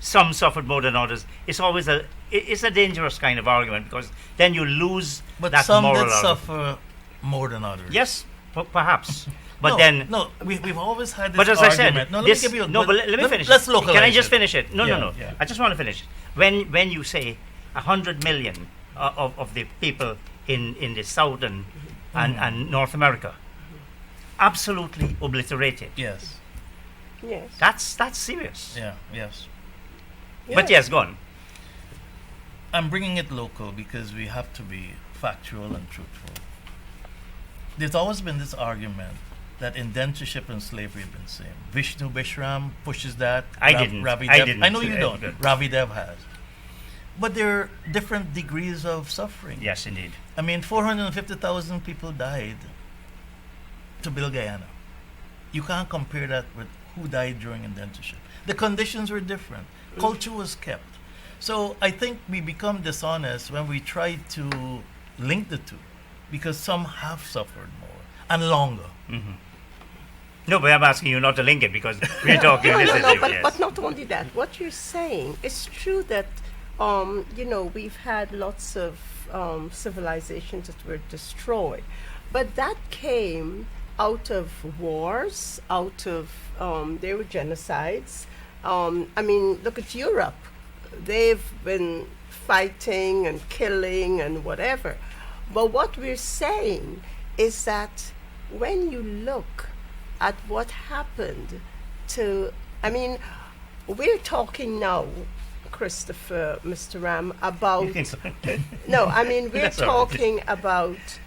[SPEAKER 3] some suffered more than others, it's always it's a dangerous kind of argument, because then you lose
[SPEAKER 4] But
[SPEAKER 3] that
[SPEAKER 4] some
[SPEAKER 3] moral
[SPEAKER 4] did
[SPEAKER 3] argument.
[SPEAKER 4] suffer more than others.
[SPEAKER 3] Yes, perhaps, but
[SPEAKER 4] no,
[SPEAKER 3] then.
[SPEAKER 4] no, we've always had this
[SPEAKER 3] But as
[SPEAKER 4] argument.
[SPEAKER 3] I said,
[SPEAKER 4] no,
[SPEAKER 3] this,
[SPEAKER 4] let me give you.
[SPEAKER 3] no, but let me finish.
[SPEAKER 4] Let's localize.
[SPEAKER 3] Can I just
[SPEAKER 4] it.
[SPEAKER 3] finish it? No,
[SPEAKER 4] Yeah,
[SPEAKER 3] no.
[SPEAKER 4] yeah.
[SPEAKER 3] I just want to finish. When you say 100 million of the people in the southern and North America. Absolutely obliterated.
[SPEAKER 4] Yes.
[SPEAKER 5] Yes.
[SPEAKER 3] That's serious.
[SPEAKER 4] Yeah. Yes.
[SPEAKER 3] But yes, go on.
[SPEAKER 4] I'm bringing it local because we have to be factual and truthful. There's always been this argument that indentureship and slavery have been the same. Vishnu Bishram pushes that.
[SPEAKER 3] I didn't.
[SPEAKER 4] I know you don't.
[SPEAKER 3] Good.
[SPEAKER 4] Ravi Dev has. But there are different degrees of suffering.
[SPEAKER 3] Yes, indeed.
[SPEAKER 4] I mean, 450,000 people died to build Guyana. You can't compare that with who died during indentureship. The conditions were different. Culture was kept. So I think we become dishonest when we try to link the two, because some have suffered more and longer.
[SPEAKER 3] No, but I'm asking you not to link it because we're talking this issue.
[SPEAKER 5] But,
[SPEAKER 3] Yes.
[SPEAKER 5] but not only that. What you're saying is true that, we've had lots of civilizations that were destroyed, but that came out of wars, there were genocides. Look at Europe. They've been fighting and killing and whatever. But what we're saying is that when you look at what happened we're talking now, Christopher, Mr. Ram, about we're
[SPEAKER 3] That's all right.
[SPEAKER 5] talking about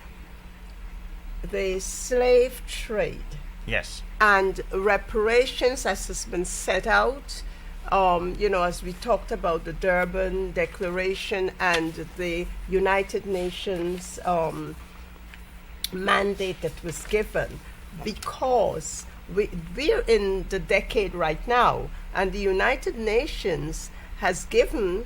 [SPEAKER 5] the slave trade
[SPEAKER 3] Yes.
[SPEAKER 5] and reparations as has been set out. As we talked about the Durban Declaration and the United Nations mandate that was given, because we're in the decade right now, and the United Nations has given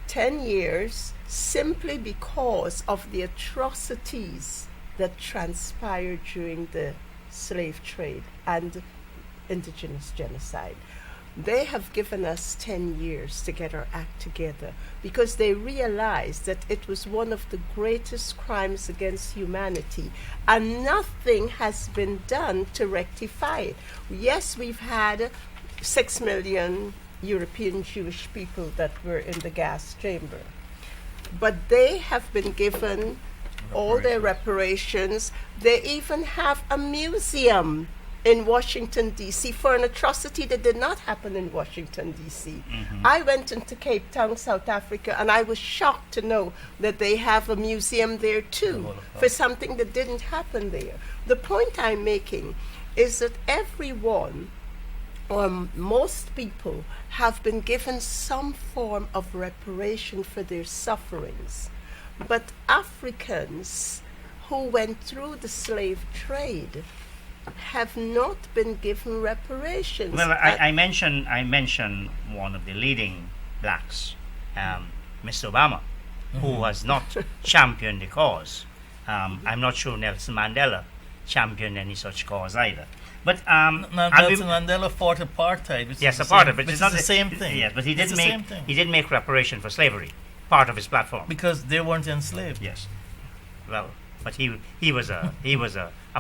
[SPEAKER 5] 10 years simply because of the atrocities that transpired during the slave trade and indigenous genocide. They have given us 10 years to get our act together because they realized that it was one of the greatest crimes against humanity and nothing has been done to rectify it. Yes, we've had 6 million European Jewish people that were in the gas chamber, but they have been given all their reparations. They even have a museum in Washington, D.C. for an atrocity that did not happen in Washington, D.C. I went into Cape Town, South Africa, and I was shocked to know that they have a museum there too for something that didn't happen there. The point I'm making is that everyone, or most people, have been given some form of reparation for their sufferings. But Africans who went through the slave trade have not been given reparations.
[SPEAKER 3] Well, I mentioned one of the leading blacks, Mr. Obama, who has not championed the cause. I'm not sure Nelson Mandela championed any such cause either. But
[SPEAKER 4] Nelson Mandela fought apartheid. Which
[SPEAKER 3] yes,
[SPEAKER 4] is
[SPEAKER 3] apartheid,
[SPEAKER 4] which
[SPEAKER 3] but it's
[SPEAKER 4] is
[SPEAKER 3] not
[SPEAKER 4] the same thing.
[SPEAKER 3] Yes, but he
[SPEAKER 4] It's
[SPEAKER 3] did
[SPEAKER 4] the same thing.
[SPEAKER 3] he did make reparation for slavery, part of his platform.
[SPEAKER 4] Because they weren't enslaved.
[SPEAKER 3] Yes. Well, but he was a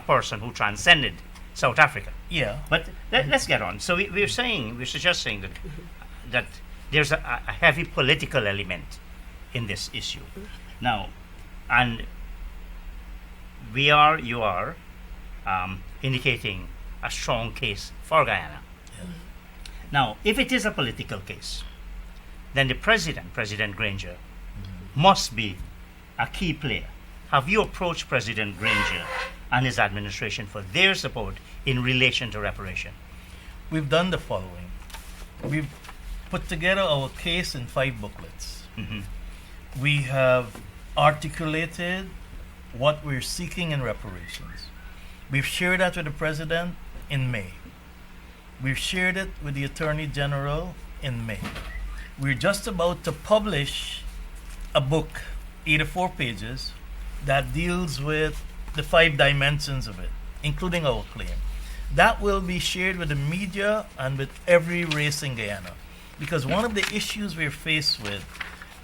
[SPEAKER 3] person who transcended South Africa.
[SPEAKER 4] Yeah.
[SPEAKER 3] But let's get on. So we're suggesting that there's a heavy political element in this issue. Now, and you are indicating a strong case for Guyana.
[SPEAKER 4] Yeah.
[SPEAKER 3] Now, if it is a political case, then the President Granger, must be a key player. Have you approached President Granger and his administration for their support in relation to reparation?
[SPEAKER 4] We've done the following. We've put together our case in 5 booklets. We have articulated what we're seeking in reparations. We've shared that with the President in May. We've shared it with the Attorney General in May. We're just about to publish a book, 84 pages, that deals with the 5 dimensions of it, including our claim. That will be shared with the media and with every race in Guyana. Because one of the issues we're faced with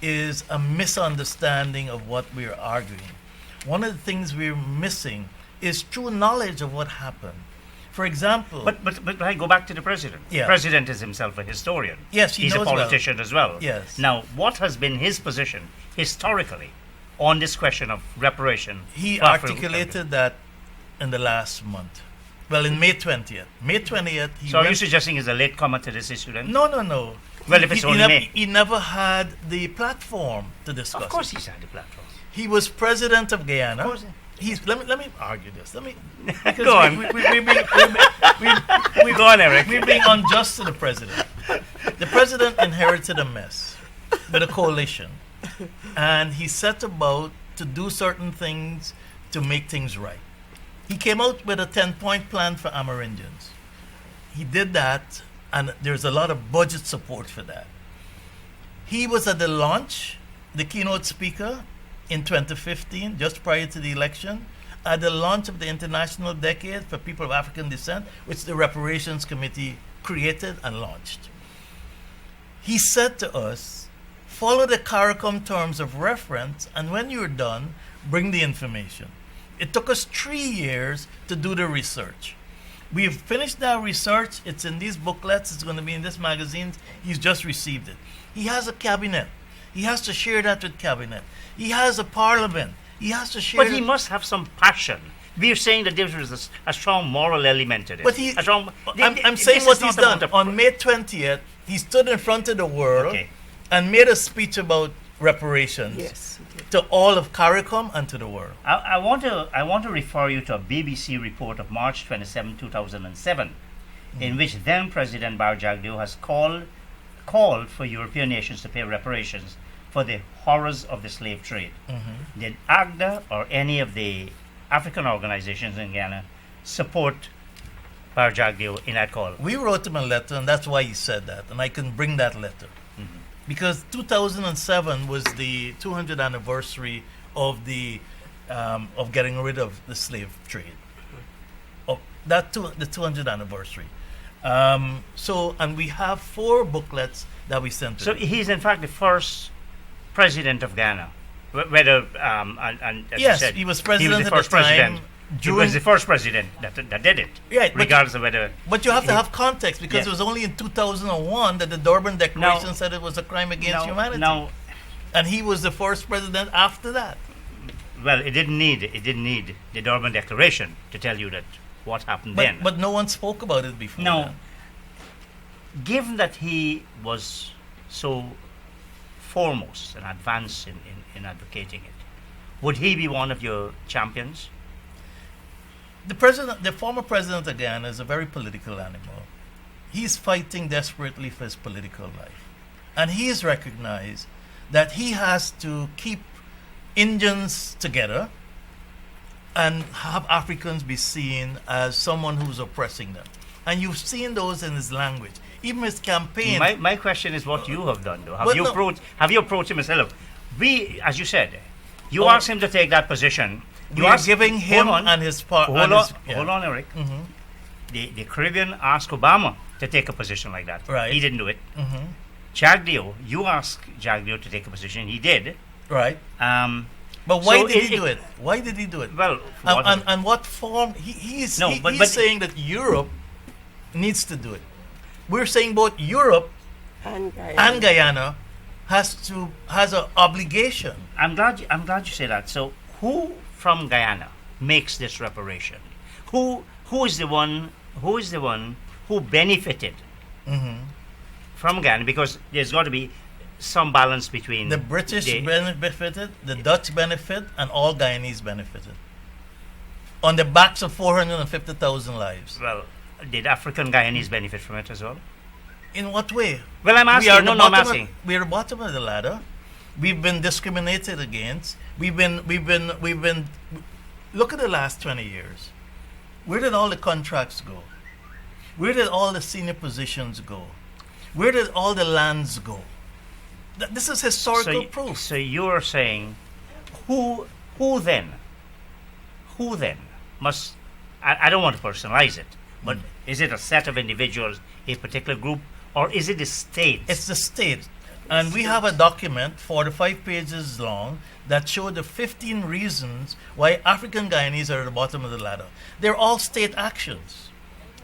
[SPEAKER 4] is a misunderstanding of what we're arguing. One of the things we're missing is true knowledge of what happened. For example...
[SPEAKER 3] But I go back to the President.
[SPEAKER 4] Yeah.
[SPEAKER 3] The President is himself a historian.
[SPEAKER 4] Yes,
[SPEAKER 3] he's a
[SPEAKER 4] knows well.
[SPEAKER 3] politician as well.
[SPEAKER 4] Yes.
[SPEAKER 3] Now, what has been his position historically on this question of reparation?
[SPEAKER 4] He
[SPEAKER 3] for African
[SPEAKER 4] articulated that in the last month. Well, in May 20th. May 20th, he
[SPEAKER 3] So are you
[SPEAKER 4] went-
[SPEAKER 3] suggesting he's a late comer to this issue then?
[SPEAKER 4] No, no, no.
[SPEAKER 3] Well, if it's only
[SPEAKER 4] never,
[SPEAKER 3] May.
[SPEAKER 4] he never had the platform to discuss
[SPEAKER 3] Of course
[SPEAKER 4] it.
[SPEAKER 3] he's had the platform.
[SPEAKER 4] He was president of Guyana.
[SPEAKER 3] Of course.
[SPEAKER 4] Let me argue this. Let me
[SPEAKER 3] Go on.
[SPEAKER 4] we
[SPEAKER 3] Go on, Eric.
[SPEAKER 4] We're being unjust to the president. The president inherited a mess with a coalition, and he set about to do certain things to make things right. He came out with a 10-point plan for Amerindians. He did that, and there's a lot of budget support for that. He was at the launch, the keynote speaker in 2015, just prior to the election, at the launch of the International Decade for People of African Descent, which the Reparations Committee created and launched. He said to us, follow the CARICOM terms of reference, and when you're done, bring the information. It took us 3 years to do the research. We've finished that research. It's in these booklets. It's going to be in this magazine. He's just received it. He has a cabinet. He has to share that with cabinet. He has a parliament. He has to share
[SPEAKER 3] But he
[SPEAKER 4] it.
[SPEAKER 3] must have some passion. We're saying that there was a strong moral element to this.
[SPEAKER 4] But he,
[SPEAKER 3] A strong,
[SPEAKER 4] I'm saying
[SPEAKER 3] this
[SPEAKER 4] what
[SPEAKER 3] is
[SPEAKER 4] he's
[SPEAKER 3] not about
[SPEAKER 4] done.
[SPEAKER 3] a-
[SPEAKER 4] On May 20th, he stood in front of the world
[SPEAKER 3] Okay.
[SPEAKER 4] and made a speech about reparations
[SPEAKER 5] Yes, he did.
[SPEAKER 4] to all of CARICOM and to the world.
[SPEAKER 3] I want to refer you to a BBC report of March 27, 2007, in which then President Barjagdeo has called for European nations to pay reparations for the horrors of the slave trade. Did AGDA or any of the African organizations in Ghana support Barjagdeo in that call?
[SPEAKER 4] We wrote him a letter, and that's why he said that, and I can bring that letter. Because 2007 was the 200th anniversary of the of getting rid of the slave trade. Of that the 200th anniversary. And we have 4 booklets that we sent to
[SPEAKER 3] So
[SPEAKER 4] him.
[SPEAKER 3] he's in fact the first president of Ghana. Whether and as
[SPEAKER 4] Yes,
[SPEAKER 3] you said,
[SPEAKER 4] he was
[SPEAKER 3] he
[SPEAKER 4] president
[SPEAKER 3] was the
[SPEAKER 4] at
[SPEAKER 3] first
[SPEAKER 4] the time.
[SPEAKER 3] president. He was the first president that did it,
[SPEAKER 4] Right, but-
[SPEAKER 3] regardless of whether.
[SPEAKER 4] But you have to have context, because
[SPEAKER 3] Yeah.
[SPEAKER 4] it was only in 2001 that the Durban Declaration said it was a crime against humanity.
[SPEAKER 3] Now,
[SPEAKER 4] And he was the first president after that.
[SPEAKER 3] well, it didn't need the Durban Declaration to tell you that what happened then.
[SPEAKER 4] But no one spoke about it before.
[SPEAKER 3] Now,
[SPEAKER 4] then.
[SPEAKER 3] given that he was so foremost and advanced in advocating it, would he be one of your champions?
[SPEAKER 4] The former president of Ghana is a very political animal. He's fighting desperately for his political life. And he has recognized that he has to keep Indians together and have Africans be seen as someone who's oppressing them. And you've seen those in his language. Even his campaign.
[SPEAKER 3] My question is what you have done, though.
[SPEAKER 4] Well, no.
[SPEAKER 3] Have you approached him yourself? We, as you said, you
[SPEAKER 4] Oh.
[SPEAKER 3] asked him to take that position. You
[SPEAKER 4] we are
[SPEAKER 3] asked,
[SPEAKER 4] giving him
[SPEAKER 3] hold on,
[SPEAKER 4] and his part.
[SPEAKER 3] hold on, Eric. The Caribbean asked Obama to take a position like that.
[SPEAKER 4] Right.
[SPEAKER 3] He didn't do it.
[SPEAKER 4] Mm-hmm.
[SPEAKER 3] Jagdeo, you asked Jagdeo to take a position. He did.
[SPEAKER 4] Right. But why
[SPEAKER 3] So
[SPEAKER 4] did he do it? Why did he do it?
[SPEAKER 3] Well, for what-
[SPEAKER 4] And what form? He's
[SPEAKER 3] No, but-
[SPEAKER 4] saying that Europe needs to do it. We're saying both Europe
[SPEAKER 5] And Guyana.
[SPEAKER 4] and Guyana has an obligation.
[SPEAKER 3] I'm glad you say that. So, who from Guyana makes this reparation? Who is the one who benefited from Guyana? Because there's got to be some balance between
[SPEAKER 4] The British
[SPEAKER 3] the-
[SPEAKER 4] benefited, the Dutch benefited, and all Guyanese benefited. On the backs of 450,000 lives.
[SPEAKER 3] Well, did African Guyanese benefit from it as well?
[SPEAKER 4] In what way?
[SPEAKER 3] Well, I'm asking. No, I'm asking.
[SPEAKER 4] We're the bottom of the ladder. We've been discriminated against. We've been. Look at the last 20 years. Where did all the contracts go? Where did all the senior positions go? Where did all the lands go? This is historical proof.
[SPEAKER 3] So you're saying, who then must? I don't want to personalize it, but is it a set of individuals, a particular group, or is it the state?
[SPEAKER 4] It's the state. And we have a document, 45 pages long, that showed the 15 reasons why African Guyanese are at the bottom of the ladder. They're all state actions.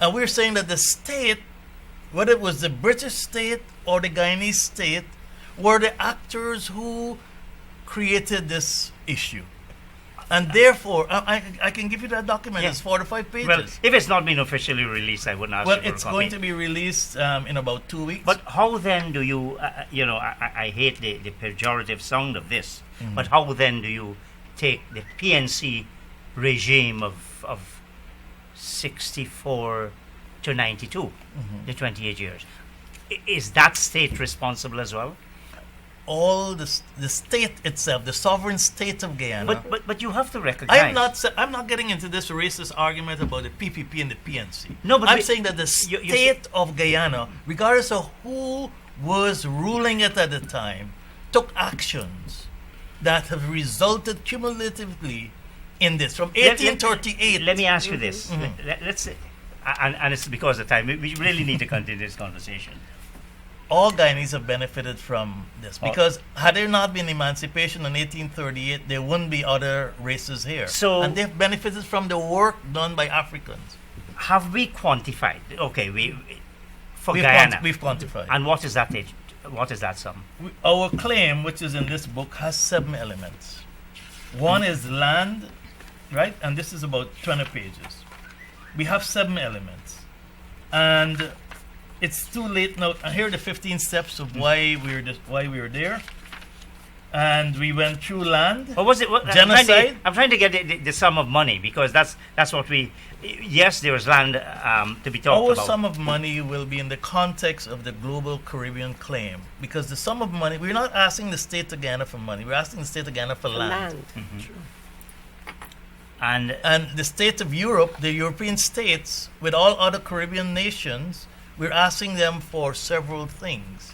[SPEAKER 4] And we're saying that the state, whether it was the British state or the Guyanese state, were the actors who created this issue. And therefore, I can give you that document.
[SPEAKER 3] Yeah.
[SPEAKER 4] It's 4 to 5 pages.
[SPEAKER 3] Well, if it's not been officially released, I wouldn't ask
[SPEAKER 4] Well,
[SPEAKER 3] you for
[SPEAKER 4] it's
[SPEAKER 3] a copy.
[SPEAKER 4] going to be released in about 2 weeks.
[SPEAKER 3] But how then do you, I hate the pejorative sound of this,
[SPEAKER 4] Mhm.
[SPEAKER 3] but how then do you take the PNC regime of 64 to 92,
[SPEAKER 4] Mhm.
[SPEAKER 3] the 28 years? Is that state responsible as well?
[SPEAKER 4] all the state itself, the sovereign state of Guyana.
[SPEAKER 3] But you have to recognize.
[SPEAKER 4] I'm not getting into this racist argument about the PPP and the PNC.
[SPEAKER 3] No, but
[SPEAKER 4] I'm saying that the
[SPEAKER 3] you
[SPEAKER 4] state of Guyana, regardless of who was ruling it at the time, took actions that have resulted cumulatively in this. From 1838.
[SPEAKER 3] Let me ask you this.
[SPEAKER 4] Mhm.
[SPEAKER 3] Let's say, and it's because of time. We really need to continue this conversation.
[SPEAKER 4] All Guyanese have benefited from this because had there not been emancipation in 1838, there wouldn't be other races here. And they've benefited from the work done by Africans.
[SPEAKER 3] Have we quantified? Okay, for Guyana,
[SPEAKER 4] we've quantified.
[SPEAKER 3] And what is that? What is that sum?
[SPEAKER 4] Our claim, which is in this book, has 7 elements. One is land, right? And this is about 20 pages. We have 7 elements, and it's too late now. And here are the 15 steps of why we were there. And we went through land.
[SPEAKER 3] What was it?
[SPEAKER 4] Genocide.
[SPEAKER 3] I'm trying to get the sum of money because that's what we. Yes, there was land to be talked about.
[SPEAKER 4] Our sum of money will be in the context of the global Caribbean claim, because the sum of money, we're not asking the state of Guyana for money. We're asking the state of Guyana for land.
[SPEAKER 3] Mm-hmm.
[SPEAKER 5] True.
[SPEAKER 3] And
[SPEAKER 4] the state of Europe, the European states, with all other Caribbean nations, we're asking them for several things.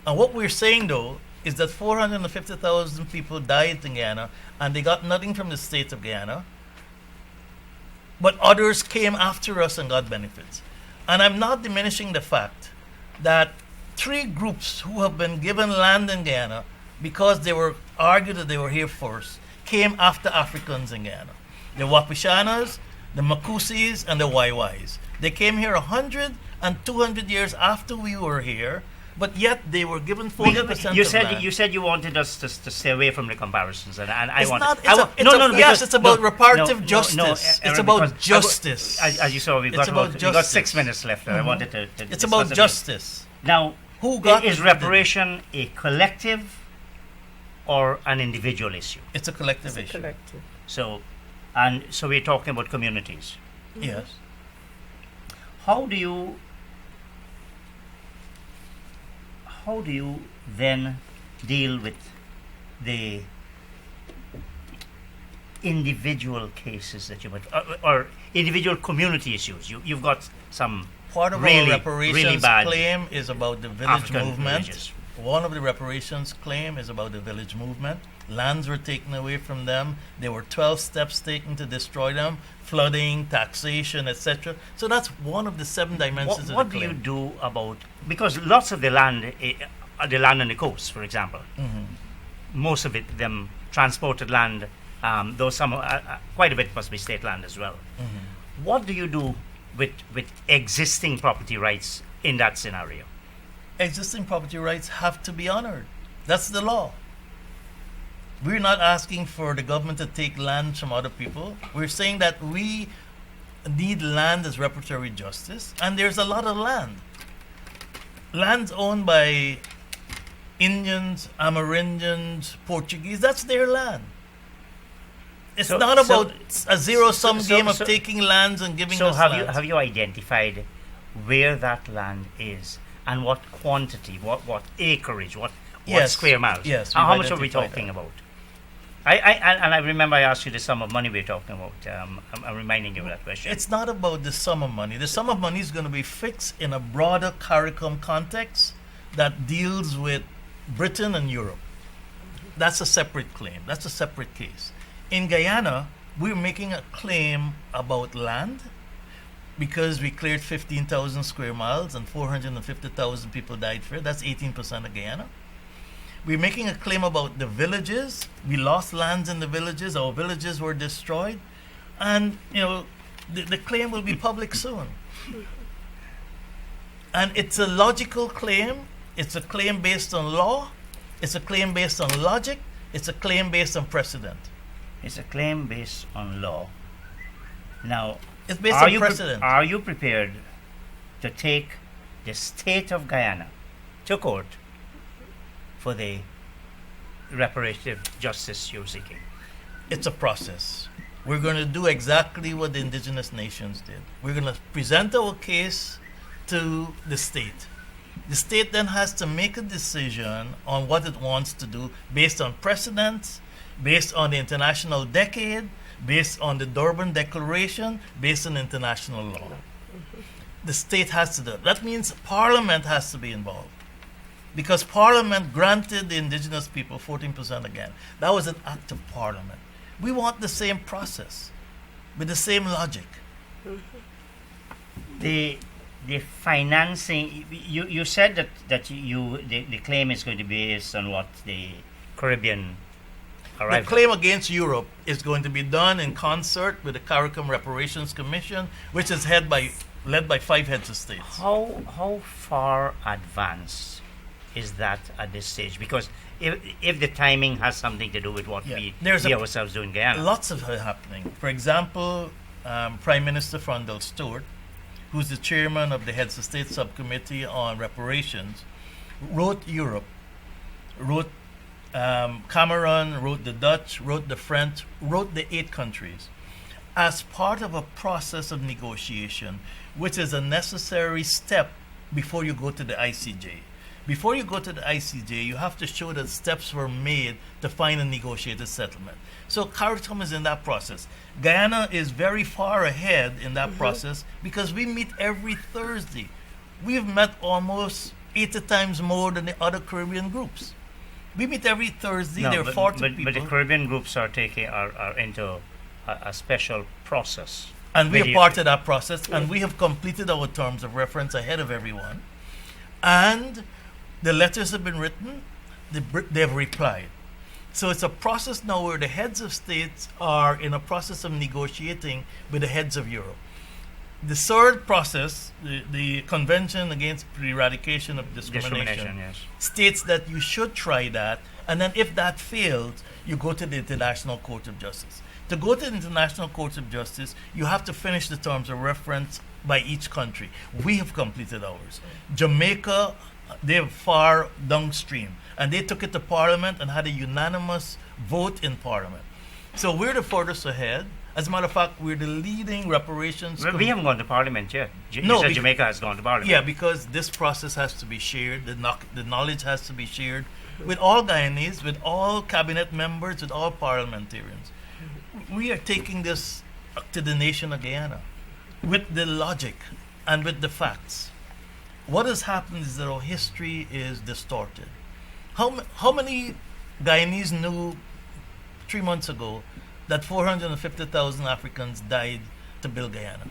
[SPEAKER 4] And what we're saying, though, is that 450,000 people died in Guyana, and they got nothing from the state of Guyana. But others came after us and got benefits. And I'm not diminishing the fact that 3 groups who have been given land in Guyana because they were argued that they were here first came after Africans in Guyana. The Wapishanas, the Makusis, and the Waiwais. They came here 100 and 200 years after we were here, but yet they were given 40%
[SPEAKER 3] you
[SPEAKER 4] of
[SPEAKER 3] said
[SPEAKER 4] land.
[SPEAKER 3] you said you wanted us to stay away from the comparisons, and I
[SPEAKER 4] It's
[SPEAKER 3] want.
[SPEAKER 4] not.
[SPEAKER 3] Because
[SPEAKER 4] it's about reparative justice. It's about
[SPEAKER 3] because
[SPEAKER 4] justice.
[SPEAKER 3] As you saw, we've got 6 minutes left, and I wanted to
[SPEAKER 4] It's
[SPEAKER 3] discuss
[SPEAKER 4] about
[SPEAKER 3] it.
[SPEAKER 4] justice.
[SPEAKER 3] Now,
[SPEAKER 4] Who got
[SPEAKER 3] is
[SPEAKER 4] benefited?
[SPEAKER 3] reparation a collective or an individual issue?
[SPEAKER 4] It's a collective
[SPEAKER 5] It's a
[SPEAKER 4] issue.
[SPEAKER 5] collective.
[SPEAKER 3] So we're talking about communities.
[SPEAKER 4] Yes.
[SPEAKER 3] How do you then deal with the individual cases that you might, or individual community issues? You've got some
[SPEAKER 4] Part of
[SPEAKER 3] really,
[SPEAKER 4] our reparations
[SPEAKER 3] really bad
[SPEAKER 4] claim is about the village
[SPEAKER 3] African
[SPEAKER 4] movement.
[SPEAKER 3] villages.
[SPEAKER 4] One of the reparations claim is about the village movement. Lands were taken away from them. There were 12 steps taken to destroy them: flooding, taxation, etc. So that's one of the 7 dimensions
[SPEAKER 3] What
[SPEAKER 4] of
[SPEAKER 3] do
[SPEAKER 4] the
[SPEAKER 3] you
[SPEAKER 4] claim.
[SPEAKER 3] do about, because lots of the land on the coast, for example, most of it, them transported land, though some, quite a bit must be state land as well. What do you do with existing property rights in that scenario?
[SPEAKER 4] Existing property rights have to be honored. That's the law. We're not asking for the government to take land from other people. We're saying that we need land as reparatory justice, and there's a lot of land. Lands owned by Indians, Amerindians, Portuguese, that's their land. It's not about a zero-sum game of taking lands and giving us lands.
[SPEAKER 3] Have you identified where that land is and what quantity, what acreage, what square miles?
[SPEAKER 4] Yes.
[SPEAKER 3] And
[SPEAKER 4] we've
[SPEAKER 3] how much are we
[SPEAKER 4] identified
[SPEAKER 3] talking
[SPEAKER 4] that.
[SPEAKER 3] about? I remember I asked you the sum of money we're talking about. I'm reminding you of that question.
[SPEAKER 4] It's not about the sum of money. The sum of money is going to be fixed in a broader CARICOM context that deals with Britain and Europe. That's a separate claim. That's a separate case. In Guyana, we're making a claim about land because we cleared 15,000 square miles and 450,000 people died for it. That's 18% of Guyana. We're making a claim about the villages. We lost lands in the villages. Our villages were destroyed. And, the claim will be public soon. And it's a logical claim. It's a claim based on law. It's a claim based on logic. It's a claim based on precedent.
[SPEAKER 3] It's a claim based on law. Now,
[SPEAKER 4] It's based
[SPEAKER 3] are
[SPEAKER 4] on
[SPEAKER 3] you
[SPEAKER 4] precedent.
[SPEAKER 3] are you prepared to take the state of Guyana to court for the reparative justice you're seeking?
[SPEAKER 4] It's a process. We're going to do exactly what the indigenous nations did. We're going to present our case to the state. The state then has to make a decision on what it wants to do based on precedents, based on the international decade, based on the Durban Declaration, based on international law. The state has to do it. That means Parliament has to be involved. Because Parliament granted the indigenous people 14% again. That was an act of Parliament. We want the same process, with the same logic.
[SPEAKER 3] The financing, you said that the claim is going to be based on what the Caribbean
[SPEAKER 4] The
[SPEAKER 3] arrived at.
[SPEAKER 4] claim against Europe is going to be done in concert with the CARICOM Reparations Commission, which is led by 5 heads of states.
[SPEAKER 3] How far advanced is that at this stage? Because if the timing has something to do with what
[SPEAKER 4] Yeah.
[SPEAKER 3] we
[SPEAKER 4] There's
[SPEAKER 3] ourselves do in Guyana.
[SPEAKER 4] Lots of it happening. For example, Prime Minister Frondel Stewart, who's the chairman of the Heads of State Subcommittee on Reparations, wrote Europe, wrote Cameroon, wrote the Dutch, wrote the French, wrote the 8 countries as part of a process of negotiation, which is a necessary step before you go to the ICJ. Before you go to the ICJ, you have to show that steps were made to find a negotiated settlement. So CARICOM is in that process. Guyana is very far ahead in that process because we meet every Thursday. We've met almost 80 times more than the other Caribbean groups. We meet every Thursday.
[SPEAKER 3] No,
[SPEAKER 4] there are
[SPEAKER 3] but,
[SPEAKER 4] 40
[SPEAKER 3] but,
[SPEAKER 4] people.
[SPEAKER 3] but the Caribbean groups are into a special process.
[SPEAKER 4] And we
[SPEAKER 3] With
[SPEAKER 4] are
[SPEAKER 3] you-
[SPEAKER 4] part of that process, and we have completed our terms of reference ahead of everyone. And the letters have been written, they've replied. So it's a process now where the heads of states are in a process of negotiating with the heads of Europe. The third process, the Convention Against the Eradication of Discrimination,
[SPEAKER 3] yes.
[SPEAKER 4] states that you should try that, and then if that fails, you go to the International Court of Justice. To go to the International Court of Justice, you have to finish the terms of reference by each country. We have completed ours. Jamaica, they're far downstream, and they took it to Parliament and had a unanimous vote in Parliament. So we're the furthest ahead. As a matter of fact, we're the leading reparations.
[SPEAKER 3] Well, we haven't gone to Parliament yet.
[SPEAKER 4] No,
[SPEAKER 3] You said
[SPEAKER 4] bec-
[SPEAKER 3] Jamaica has gone to Parliament.
[SPEAKER 4] Yeah, because this process has to be shared. The knowledge has to be shared with all Guyanese, with all cabinet members, with all parliamentarians. We are taking this to the nation of Guyana with the logic and with the facts. What has happened is that our history is distorted. How many Guyanese knew 3 months ago that 450,000 Africans died to build Guyana?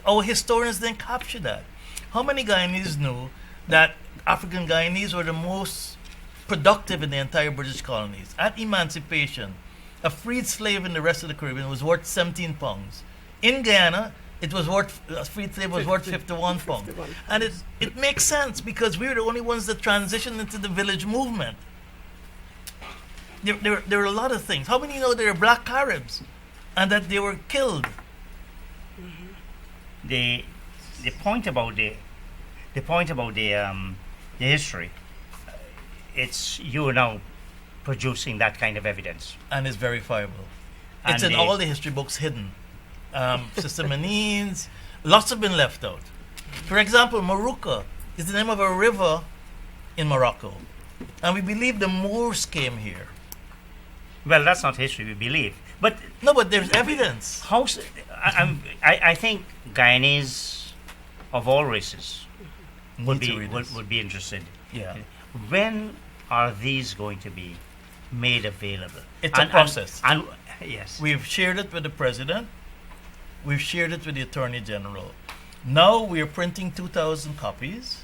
[SPEAKER 4] Our historians didn't capture that. How many Guyanese knew that African Guyanese were the most productive in the entire British colonies? At emancipation, a freed slave in the rest of the Caribbean was worth 17 pounds. In Guyana, it was worth a freed slave was worth 51 pounds.
[SPEAKER 5] 51
[SPEAKER 4] And it makes sense because we were the only ones that transitioned into the village movement. There are a lot of things. How many know there are black Caribs and that they were killed?
[SPEAKER 3] The point about the history, it's you are now producing that kind of evidence.
[SPEAKER 4] And it's verifiable. It's
[SPEAKER 3] And
[SPEAKER 4] in all the history books hidden. Sistemanines, lots have been left out. For example, Maruka is the name of a river in Morocco. And we believe the Moors came here.
[SPEAKER 3] Well, that's not history, we believe. But
[SPEAKER 4] No, but there's evidence.
[SPEAKER 3] I think Guyanese of all races would
[SPEAKER 4] Need to
[SPEAKER 3] be
[SPEAKER 4] read this.
[SPEAKER 3] would be interested.
[SPEAKER 4] Yeah.
[SPEAKER 3] When are these going to be made available?
[SPEAKER 4] It's a process.
[SPEAKER 3] And yes.
[SPEAKER 4] We've shared it with the president. We've shared it with the attorney general. Now we are printing 2,000 copies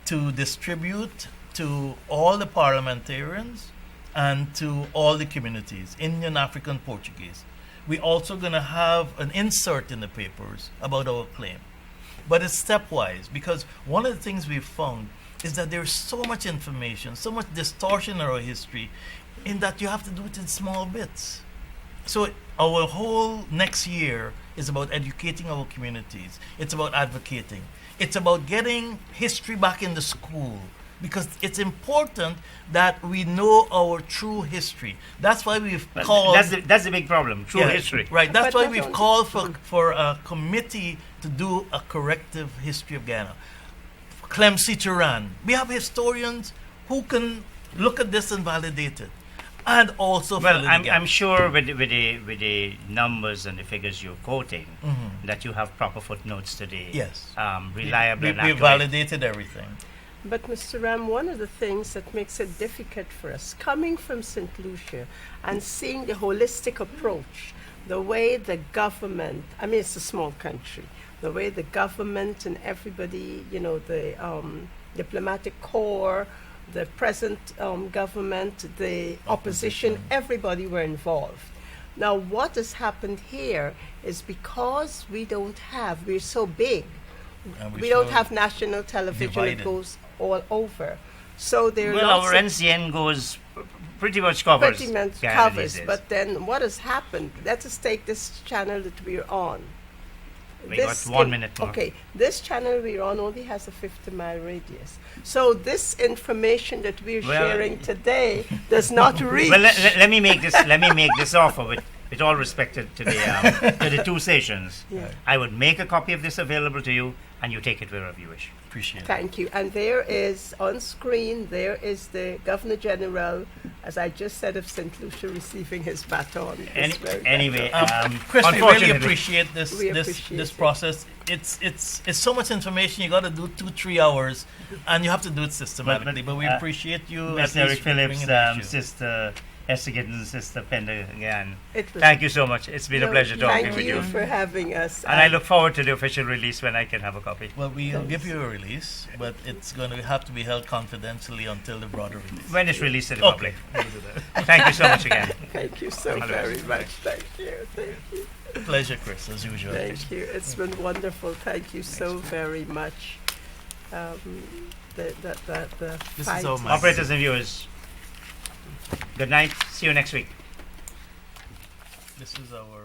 [SPEAKER 4] to distribute to all the parliamentarians and to all the communities, Indian, African, Portuguese. We're also going to have an insert in the papers about our claim. But it's stepwise because one of the things we've found is that there's so much information, so much distortion in our history. in that you have to do it in small bits. So our whole next year is about educating our communities. It's about advocating. It's about getting history back in the school, because it's important that we know our true history. That's why we've
[SPEAKER 3] But
[SPEAKER 4] called.
[SPEAKER 3] that's the big problem. True
[SPEAKER 4] Yeah,
[SPEAKER 3] history.
[SPEAKER 4] Right. That's
[SPEAKER 5] But
[SPEAKER 4] why
[SPEAKER 5] not
[SPEAKER 4] we've
[SPEAKER 5] only-
[SPEAKER 4] called for a committee to do a corrective history of Ghana. Clemcy Turan. We have historians who can look at this and validate it, and also fill
[SPEAKER 3] Well,
[SPEAKER 4] in the
[SPEAKER 3] I'm
[SPEAKER 4] gaps.
[SPEAKER 3] sure with the numbers and the figures you're quoting,
[SPEAKER 4] Mhm.
[SPEAKER 3] that you have proper footnotes to the
[SPEAKER 4] Yes.
[SPEAKER 3] reliable and
[SPEAKER 4] we
[SPEAKER 3] accurate.
[SPEAKER 4] validated everything.
[SPEAKER 5] But Mr. Ram, one of the things that makes it difficult for us, coming from St. Lucia and seeing the holistic approach, the way the government, I mean, it's a small country, the way the government and everybody, you know, the diplomatic corps, the present government, the opposition, everybody were involved. Now, what has happened here is because we're so big,
[SPEAKER 4] And
[SPEAKER 5] we don't
[SPEAKER 4] so
[SPEAKER 5] have national television.
[SPEAKER 4] divided.
[SPEAKER 5] It goes all over. So there are
[SPEAKER 3] Well,
[SPEAKER 5] lots
[SPEAKER 3] our
[SPEAKER 5] of
[SPEAKER 3] NCN goes pretty much covers.
[SPEAKER 5] pretty much
[SPEAKER 3] Ghana
[SPEAKER 5] covers.
[SPEAKER 3] these days.
[SPEAKER 5] But then what has happened? Let us take this channel that we're on.
[SPEAKER 3] We got 1 minute more.
[SPEAKER 5] Okay, this channel we're on only has a 50-mile radius. So this information that we're
[SPEAKER 3] Well-
[SPEAKER 5] sharing today does not reach.
[SPEAKER 3] Well, let me make this. Let me make this offer with all respect to the two stations.
[SPEAKER 5] Yeah.
[SPEAKER 3] I would make a copy of this available to you, and you take it wherever you wish.
[SPEAKER 4] Appreciate it.
[SPEAKER 5] Thank you. And there is on screen, there is the Governor General, as I just said, of St. Lucia receiving his baton. This very
[SPEAKER 3] Anyway,
[SPEAKER 4] Chris, we really
[SPEAKER 3] unfortunately,
[SPEAKER 4] appreciate this
[SPEAKER 5] We
[SPEAKER 4] this
[SPEAKER 5] appreciate
[SPEAKER 4] this
[SPEAKER 5] it.
[SPEAKER 4] process. It's so much information. You got to do 2-3 hours, and you have to do it systematically. But we appreciate you. at
[SPEAKER 3] Mr. Eric
[SPEAKER 4] least
[SPEAKER 3] Phillips,
[SPEAKER 4] bringing the issue.
[SPEAKER 3] Sister Esther Giddens, Sister Penda again.
[SPEAKER 5] It was-
[SPEAKER 3] Thank you so much. It's been a
[SPEAKER 5] No,
[SPEAKER 3] pleasure talking
[SPEAKER 5] thank
[SPEAKER 3] with you.
[SPEAKER 5] for having us.
[SPEAKER 3] And I look forward to the official release when I can have a copy.
[SPEAKER 4] Well, we'll give you a release, but it's going to have to be held confidentially until the broader release.
[SPEAKER 3] When it's released to the
[SPEAKER 4] Okay.
[SPEAKER 3] public. Thank you so much again.
[SPEAKER 5] Thank you so
[SPEAKER 3] All the
[SPEAKER 5] very
[SPEAKER 3] best.
[SPEAKER 5] much. Thank you. Thank you.
[SPEAKER 4] Pleasure, Chris, as usual.
[SPEAKER 5] Thank you. It's been wonderful. Thank you so very much. The
[SPEAKER 4] This
[SPEAKER 5] fight
[SPEAKER 4] is our
[SPEAKER 5] is-
[SPEAKER 4] mic.
[SPEAKER 3] Operators and viewers, good night. See you next week.
[SPEAKER 4] This is our